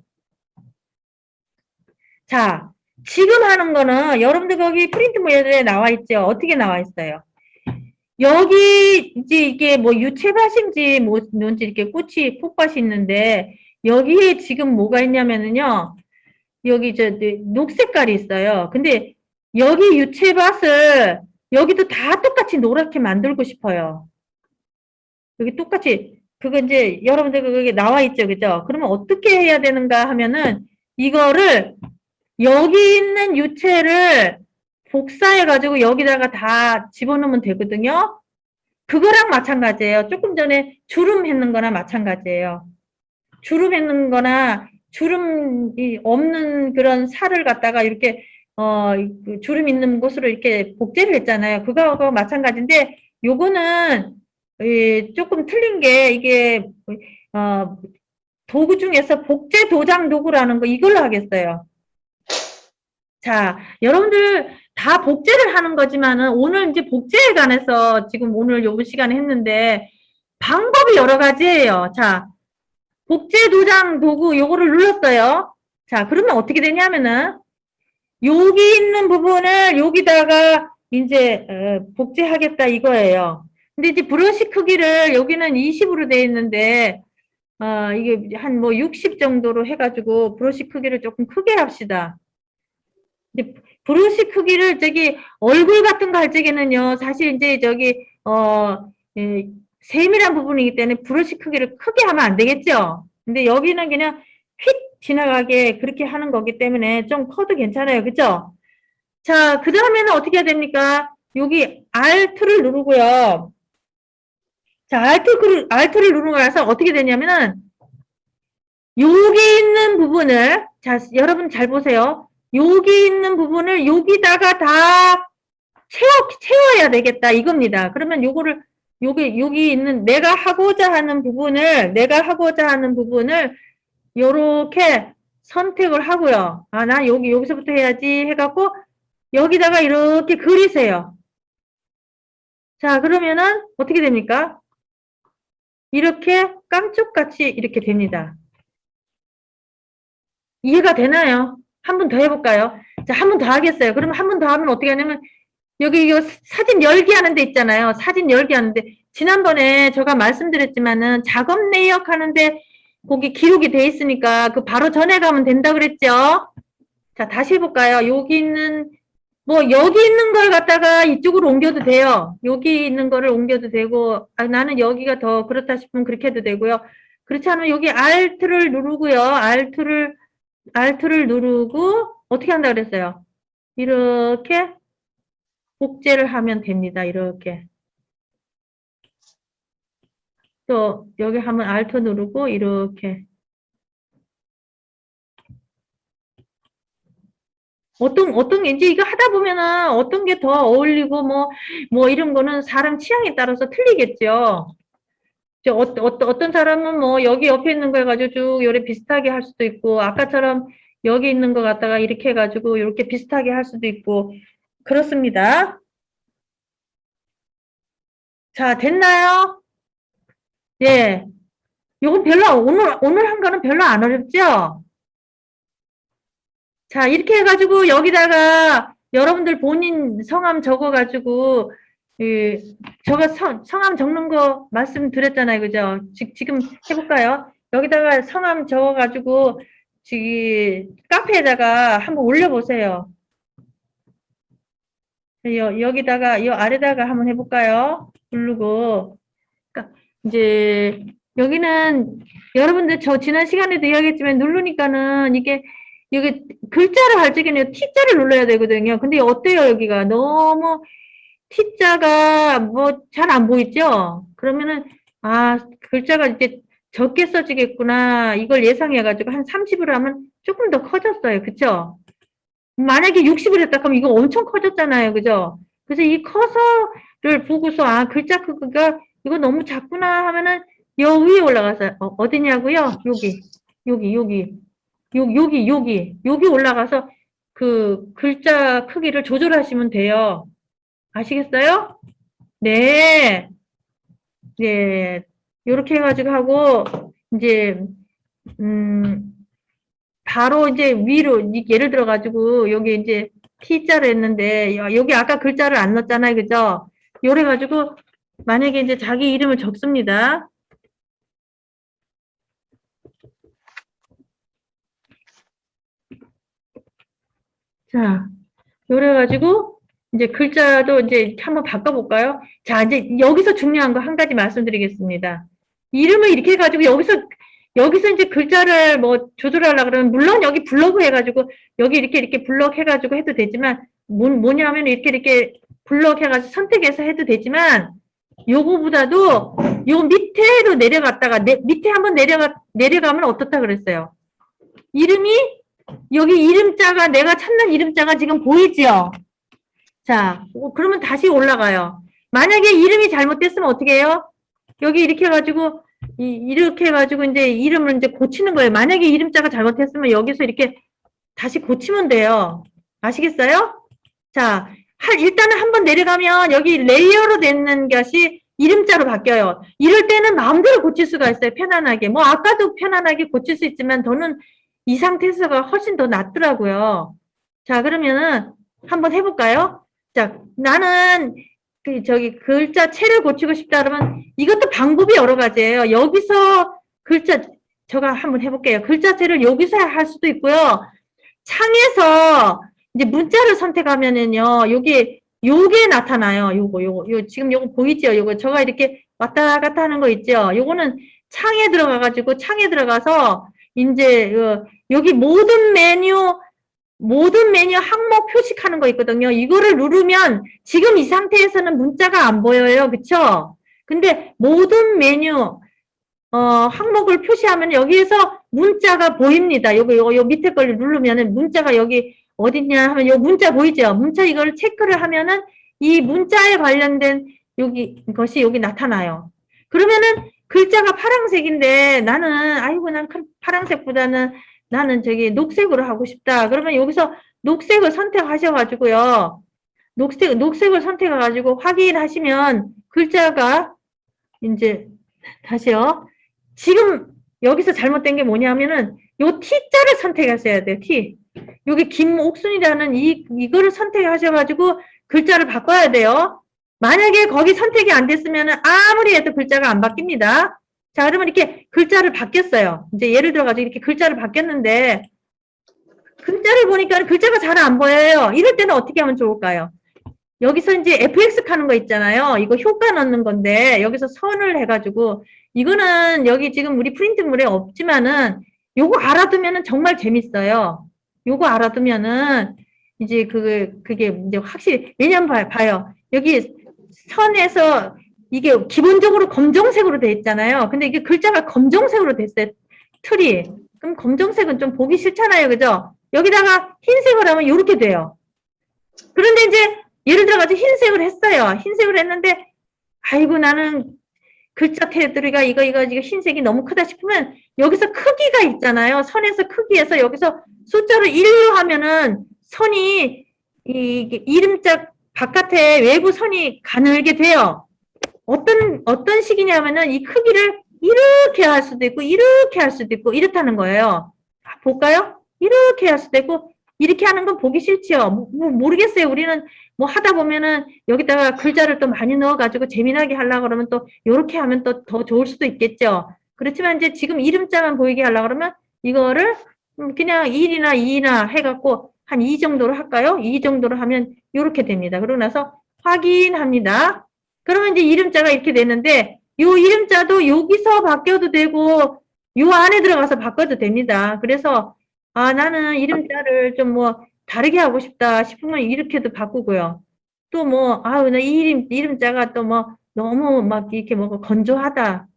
자, 지금 하는 거는 여러분들 거기 프린트 모델에 나와 있죠? 어떻게 나와 있어요? 여기 이제 이게 뭐 유채밭인지 뭔지 이렇게 꽃이 폭밭이 있는데 여기에 지금 뭐가 있냐면은요. 여기 녹색깔이 있어요. 근데 여기 유채밭을 여기도 다 똑같이 노랗게 만들고 싶어요. 여기 똑같이 그거 이제 여러분들 그게 나와 있죠. 그죠? 그러면 어떻게 해야 되는가 하면은 이거를 여기 있는 유채를 복사해 가지고 여기다가 다 집어넣으면 되거든요. 그거랑 마찬가지예요. 조금 전에 주름 했는 거나 마찬가지예요. 주름 했는 거나 주름이 없는 그런 살을 갖다가 이렇게 그 주름 있는 곳으로 이렇게 복제를 했잖아요. 그거하고 마찬가지인데 요거는 조금 틀린 게 이게 어, 도구 중에서 복제 도장 도구라는 거 이걸로 하겠어요. 자, 여러분들 다 복제를 하는 거지만은 오늘 이제 복제에 관해서 지금 오늘 요 시간에 했는데 방법이 여러 가지예요. 자, 복제 도장 도구 요거를 눌렀어요. 자, 그러면 어떻게 되냐면은 여기 있는 부분을 여기다가 이제 복제하겠다 이거예요. 근데 이제 브러쉬 크기를 여기는 20으로 되어 있는데 이게 한 뭐 60 정도로 해가지고 브러쉬 크기를 조금 크게 합시다. 브러쉬 크기를 저기 얼굴 같은 거 할 적에는요 사실 이제 저기 예, 세밀한 부분이기 때문에 브러쉬 크기를 크게 하면 안 되겠죠. 근데 여기는 그냥 휙 지나가게 그렇게 하는 거기 때문에 좀 커도 괜찮아요. 그죠? 자, 그 다음에는 어떻게 해야 됩니까? 여기 Alt를 누르고요. 자, Alt를 누르고 나서 어떻게 되냐면은 여기 있는 부분을 자, 여러분 잘 보세요. 여기 있는 부분을 여기다가 다 채워야 되겠다 이겁니다. 그러면 요거를 여기 있는 내가 하고자 하는 부분을 요렇게 선택을 하고요. 아, 나 여기서부터 해야지 해갖고 여기다가 이렇게 그리세요. 자, 그러면은 어떻게 됩니까? 이렇게 깜짝같이 이렇게 됩니다. 이해가 되나요? 한 번 더 해볼까요? 자, 한 번 더 하겠어요. 그러면 한 번 더 하면 어떻게 하냐면 여기 이거 사진 열기 하는 데 있잖아요. 사진 열기 하는데 지난번에 제가 말씀드렸지만은 작업 내역 하는데 거기 기록이 돼 있으니까 그 바로 전에 가면 된다 그랬죠. 자, 다시 해볼까요? 여기 있는 걸 갖다가 이쪽으로 옮겨도 돼요. 여기 있는 거를 옮겨도 되고 나는 여기가 더 그렇다 싶으면 그렇게 해도 되고요. 그렇지 않으면 여기 Alt를 누르고요. Alt를 누르고 어떻게 한다 그랬어요? 이렇게 복제를 하면 됩니다. 이렇게. 또 여기 하면 Alt 누르고 이렇게. 어떤 게 이제 이거 하다 보면은 어떤 게 더 어울리고 뭐 이런 거는 사람 취향에 따라서 틀리겠죠. 어떤 사람은 뭐 여기 옆에 있는 거 해가지고 쭉 요래 비슷하게 할 수도 있고 아까처럼 여기 있는 거 갖다가 이렇게 해가지고 이렇게 비슷하게 할 수도 있고 그렇습니다. 자, 됐나요? 예. 요건 별로 오늘 한 거는 별로 안 어렵죠? 자, 이렇게 해가지고 여기다가 여러분들 본인 성함 적어가지고 저거 성함 적는 거 말씀드렸잖아요. 그죠? 지금 해볼까요? 여기다가 성함 적어가지고 저기 카페에다가 한번 올려보세요. 여기다가 이 아래다가 한번 해볼까요? 누르고 그러니까 이제 여기는 여러분들 저 지난 시간에도 이야기했지만 누르니까는 이게 글자를 할 적에는 T자를 눌러야 되거든요. 근데 어때요 여기가 너무 T자가 뭐 잘 안 보이죠? 그러면은 아 글자가 이제 적게 써지겠구나 이걸 예상해가지고 한 30으로 하면 조금 더 커졌어요. 그쵸? 만약에 60을 했다 그러면 이거 엄청 커졌잖아요. 그죠? 그래서 이 커서를 보고서 아 글자 크기가 이거 너무 작구나 하면은 여 위에 올라가서 어디냐고요? 여기 올라가서 그 글자 크기를 조절하시면 돼요. 아시겠어요? 네. 네. 요렇게 해가지고 하고 이제 바로 이제 위로 예를 들어 가지고 여기 이제 T자를 했는데 여기 아까 글자를 안 넣었잖아요. 그죠? 요래 가지고 만약에 이제 자기 이름을 적습니다. 자, 요래 가지고 이제 글자도 이제 한번 바꿔볼까요? 자, 이제 여기서 중요한 거 한 가지 말씀드리겠습니다. 이름을 이렇게 해가지고 여기서 이제 글자를 뭐 조절하려고 그러면 물론 여기 블로그 해가지고 여기 이렇게 블럭 해가지고 해도 되지만 뭐냐면 이렇게 블럭 해가지고 선택해서 해도 되지만 요거보다도 요 밑에로 내려갔다가 밑에 한번 내려가면 어떻다 그랬어요? 이름이 여기 이름자가 내가 찾는 이름자가 지금 보이죠? 자, 그러면 다시 올라가요. 만약에 이름이 잘못됐으면 어떻게 해요? 여기 이렇게 해가지고 이렇게 해가지고 이제 이름을 이제 고치는 거예요. 만약에 이름자가 잘못했으면 여기서 이렇게 다시 고치면 돼요. 아시겠어요? 자, 일단은 한번 내려가면 여기 레이어로 되는 것이 이름자로 바뀌어요. 이럴 때는 마음대로 고칠 수가 있어요. 편안하게. 뭐 아까도 편안하게 고칠 수 있지만 저는 이 상태에서가 훨씬 더 낫더라고요. 자, 그러면은 한번 해볼까요? 자, 나는 글자체를 고치고 싶다 그러면 이것도 방법이 여러 가지예요. 여기서 제가 한번 해볼게요. 글자체를 여기서 할 수도 있고요. 창에서 이제 문자를 선택하면은요, 요게 나타나요. 지금 요거 보이죠? 제가 이렇게 왔다 갔다 하는 거 있죠? 요거는 창에 들어가서, 이제, 여기 모든 메뉴 항목 표식하는 거 있거든요. 이거를 누르면 지금 이 상태에서는 문자가 안 보여요. 그쵸? 근데 모든 메뉴, 항목을 표시하면 여기에서 문자가 보입니다. 요 밑에 걸 누르면은 문자가 여기 어딨냐 하면 요 문자 보이죠? 문자 이걸 체크를 하면은 이 문자에 관련된 것이 여기 나타나요. 그러면은 글자가 파란색인데 난 파란색보다는 나는 녹색으로 하고 싶다. 그러면 여기서 녹색을 선택하셔가지고요. 녹색을 선택해가지고 확인하시면 글자가 이제 다시요. 지금 여기서 잘못된 게 뭐냐면은 요 T자를 선택하셔야 돼요. T. 여기 김옥순이라는 이거를 선택하셔가지고 글자를 바꿔야 돼요. 만약에 거기 선택이 안 됐으면은 아무리 해도 글자가 안 바뀝니다. 자, 그러면 이렇게 글자를 바뀌었어요. 이제 예를 들어가지고 이렇게 글자를 바뀌었는데 글자를 보니까 글자가 잘 안 보여요. 이럴 때는 어떻게 하면 좋을까요? 여기서 이제 FX 하는 거 있잖아요. 이거 효과 넣는 건데 여기서 선을 해가지고 이거는 여기 지금 우리 프린트물에 없지만은 요거 알아두면은 정말 재밌어요. 요거 알아두면은 이제 그게 이제 확실히 왜냐면 봐요. 여기 선에서 이게 기본적으로 검정색으로 돼 있잖아요. 근데 이게 글자가 검정색으로 됐어요. 틀이. 그럼 검정색은 좀 보기 싫잖아요. 그죠? 여기다가 흰색을 하면 이렇게 돼요. 그런데 이제 예를 들어가지고 흰색을 했어요. 흰색을 했는데 아이고 나는 글자 테두리가 이거 흰색이 너무 크다 싶으면 여기서 크기가 있잖아요. 선에서 크기에서 여기서 숫자를 1로 하면은 선이 이름자 바깥에 외부 선이 가늘게 돼요. 어떤 식이냐면은 이 크기를 이렇게 할 수도 있고 이렇게 할 수도 있고 이렇다는 거예요. 볼까요? 이렇게 할 수도 있고 이렇게 하는 건 보기 싫죠. 모르겠어요. 우리는 뭐 하다 보면은 여기다가 글자를 또 많이 넣어가지고 재미나게 하려고 그러면 또 이렇게 하면 또 더 좋을 수도 있겠죠. 그렇지만 이제 지금 이름자만 보이게 하려고 그러면 이거를 그냥 1이나 2나 해갖고 한 2 정도로 할까요? 2 정도로 하면 이렇게 됩니다. 그러고 나서 확인합니다. 그러면 이제 이름자가 이렇게 되는데 요 이름자도 여기서 바뀌어도 되고 요 안에 들어가서 바꿔도 됩니다. 그래서 아 나는 이름자를 좀 뭐 다르게 하고 싶다 싶으면 이렇게도 바꾸고요. 또 뭐 아우 나 이 이름자가 또 뭐 너무 막 이렇게 뭐 건조하다.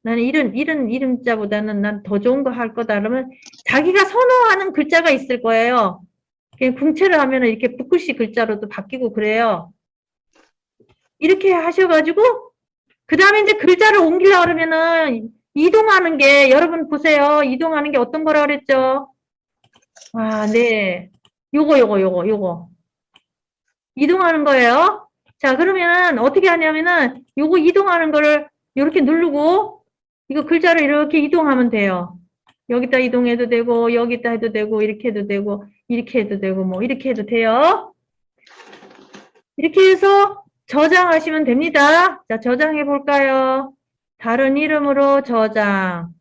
나는 이런 이름자보다는 난 더 좋은 거 할 거다. 그러면 자기가 선호하는 글자가 있을 거예요. 그냥 궁체를 하면은 이렇게 붓글씨 글자로도 바뀌고 그래요. 이렇게 하셔가지고 그 다음에 이제 글자를 옮기려고 그러면은 이동하는 게 여러분 보세요. 이동하는 게 어떤 거라 그랬죠? 아, 네. 요거. 이동하는 거예요. 자, 그러면 어떻게 하냐면은 요거 이동하는 거를 이렇게 누르고 이거 글자를 이렇게 이동하면 돼요. 여기다 이동해도 되고 여기다 해도 되고 이렇게 해도 되고 이렇게 해도 되고 뭐 이렇게 해도 돼요. 이렇게 해서 저장하시면 됩니다. 자, 저장해 볼까요? 다른 이름으로 저장.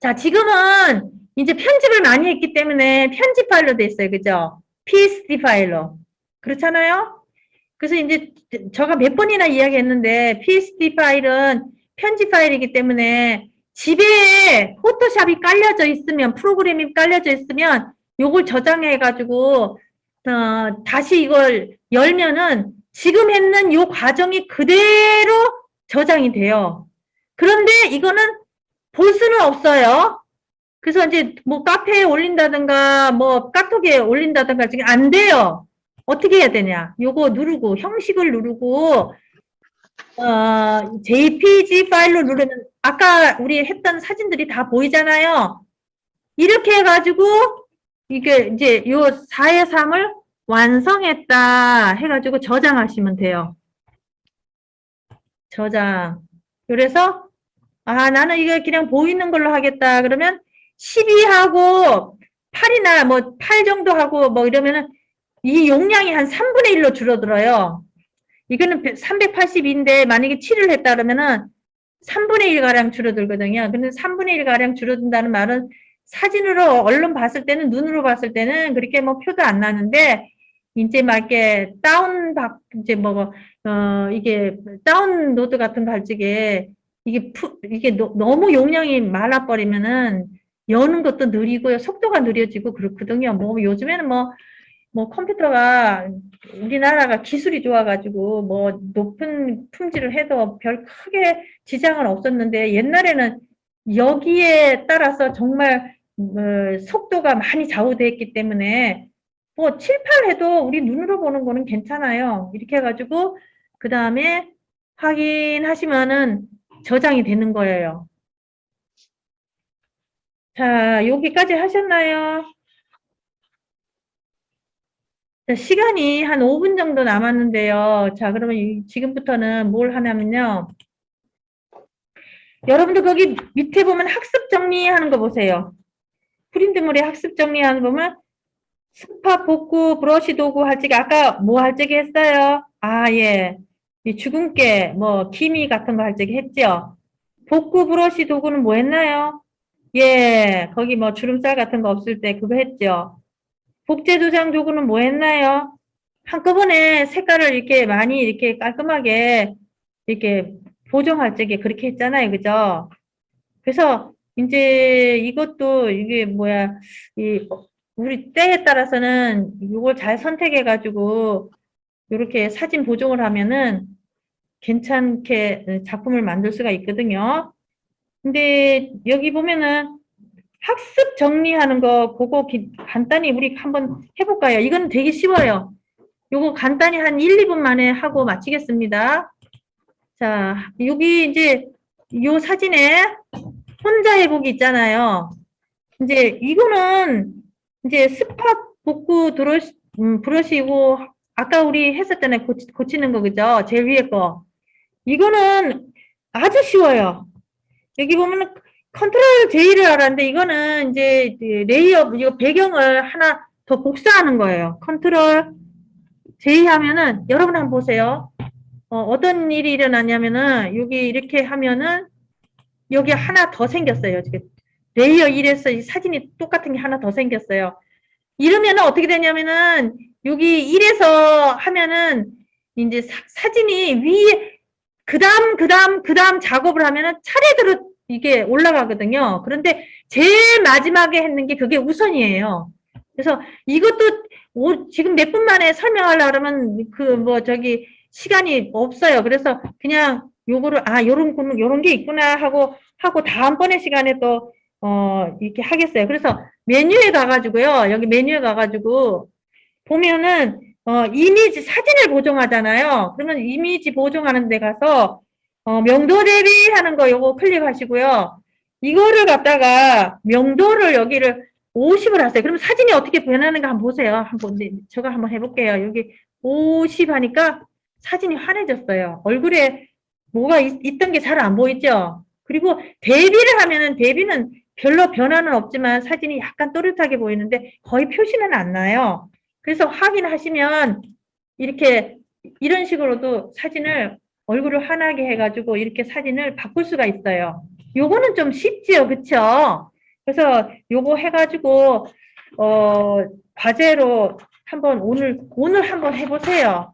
자, 지금은 이제 편집을 많이 했기 때문에 편집 파일로 돼 있어요. 그죠? PSD 파일로. 그렇잖아요? 그래서 이제 제가 몇 번이나 이야기했는데 PSD 파일은 편집 파일이기 때문에 집에 포토샵이 깔려져 있으면 프로그램이 깔려져 있으면 요걸 저장해 가지고 다시 이걸 열면은 지금 했는 요 과정이 그대로 저장이 돼요. 그런데 이거는 볼 수는 없어요. 그래서 이제 뭐 카페에 올린다든가 뭐 카톡에 올린다든가 지금 안 돼요. 어떻게 해야 되냐? 요거 누르고 형식을 누르고 JPG 파일로 누르면 아까 우리 했던 사진들이 다 보이잖아요. 이렇게 해가지고 이게 이제 요 4의 3을 완성했다 해가지고 저장하시면 돼요. 저장. 그래서 아 나는 이거 그냥 보이는 걸로 하겠다 그러면 12하고 8이나 뭐 8 정도 하고 뭐 이러면은 이 용량이 한 3분의 1로 줄어들어요. 이거는 380인데 만약에 7을 했다 그러면은 3분의 1 가량 줄어들거든요. 근데 3분의 1 가량 줄어든다는 말은 사진으로 얼른 봤을 때는 눈으로 봤을 때는 그렇게 뭐 표도 안 나는데 이제 막 이렇게 이제 뭐 이게 다운로드 같은 거 할 적에 이게 너무 용량이 많아버리면은 여는 것도 느리고요. 속도가 느려지고 그렇거든요. 뭐 요즘에는 뭐 컴퓨터가 우리나라가 기술이 좋아가지고 뭐 높은 품질을 해도 별 크게 지장은 없었는데 옛날에는 여기에 따라서 정말 속도가 많이 좌우됐기 때문에 뭐 7, 8 해도 우리 눈으로 보는 거는 괜찮아요. 이렇게 해가지고 그 다음에 확인하시면은 저장이 되는 거예요. 자, 여기까지 하셨나요? 자, 시간이 한 5분 정도 남았는데요. 자, 그러면 지금부터는 뭘 하냐면요. 여러분들 거기 밑에 보면 학습 정리하는 거 보세요. 프린트물에 학습 정리하는 거 보면 스파, 복구, 브러쉬 도구 할 적에 아까 뭐 할 적에 했어요? 아, 예. 이 주근깨, 뭐 기미 같은 거 할 적에 했죠. 복구 브러쉬 도구는 뭐 했나요? 예, 거기 뭐 주름살 같은 거 없을 때 그거 했죠. 복제 도장 도구는 뭐 했나요? 한꺼번에 색깔을 이렇게 많이 이렇게 깔끔하게 이렇게 보정할 적에 그렇게 했잖아요. 그죠? 그래서 이제 이것도 이게 뭐야, 우리 때에 따라서는 이걸 잘 선택해 가지고 이렇게 사진 보정을 하면은 괜찮게 작품을 만들 수가 있거든요. 근데 여기 보면은 학습 정리하는 거 그거 간단히 우리 한번 해볼까요? 이건 되게 쉬워요. 요거 간단히 한 1, 2분 만에 하고 마치겠습니다. 자, 여기 이제 요 사진에 혼자 해보기 있잖아요. 이제 이거는 이제 스팟 복구 브러쉬고 아까 우리 했었잖아요. 고치는 거 그죠? 제일 위에 거. 이거는 아주 쉬워요. 여기 보면은 컨트롤 J를 알았는데 이거는 이제 레이어 이거 배경을 하나 더 복사하는 거예요. 컨트롤 J 하면은 여러분 한번 보세요. 어떤 일이 일어나냐면은 여기 이렇게 하면은 여기 하나 더 생겼어요. 지금 레이어 1에서 이 사진이 똑같은 게 하나 더 생겼어요. 이러면 어떻게 되냐면은 여기 1에서 하면은 이제 사진이 위에 그다음 작업을 하면은 차례대로 이게 올라가거든요. 그런데 제일 마지막에 했는 게 그게 우선이에요. 그래서 이것도 지금 몇 분 만에 설명하려고 그러면 그 뭐 저기 시간이 없어요. 그래서 그냥 요거를 요런 게 있구나 하고 다음번에 시간에 또 이렇게 하겠어요. 그래서 메뉴에 가가지고요. 여기 메뉴에 가가지고 보면은 이미지 사진을 보정하잖아요. 그러면 이미지 보정하는 데 가서 명도 대비하는 거 요거 클릭하시고요. 이거를 갖다가 명도를 여기를 50을 하세요. 그럼 사진이 어떻게 변하는가 한번 보세요. 한번 제가 한번 해볼게요. 여기 50 하니까 사진이 환해졌어요. 얼굴에 뭐가 있던 게 잘 안 보이죠? 그리고 대비를 하면은 대비는 별로 변화는 없지만 사진이 약간 또렷하게 보이는데 거의 표시는 안 나요. 그래서 확인하시면 이렇게 이런 식으로도 사진을 얼굴을 환하게 해가지고 이렇게 사진을 바꿀 수가 있어요. 요거는 좀 쉽지요, 그쵸? 그래서 요거 해가지고 과제로 한번 오늘 한번 해보세요.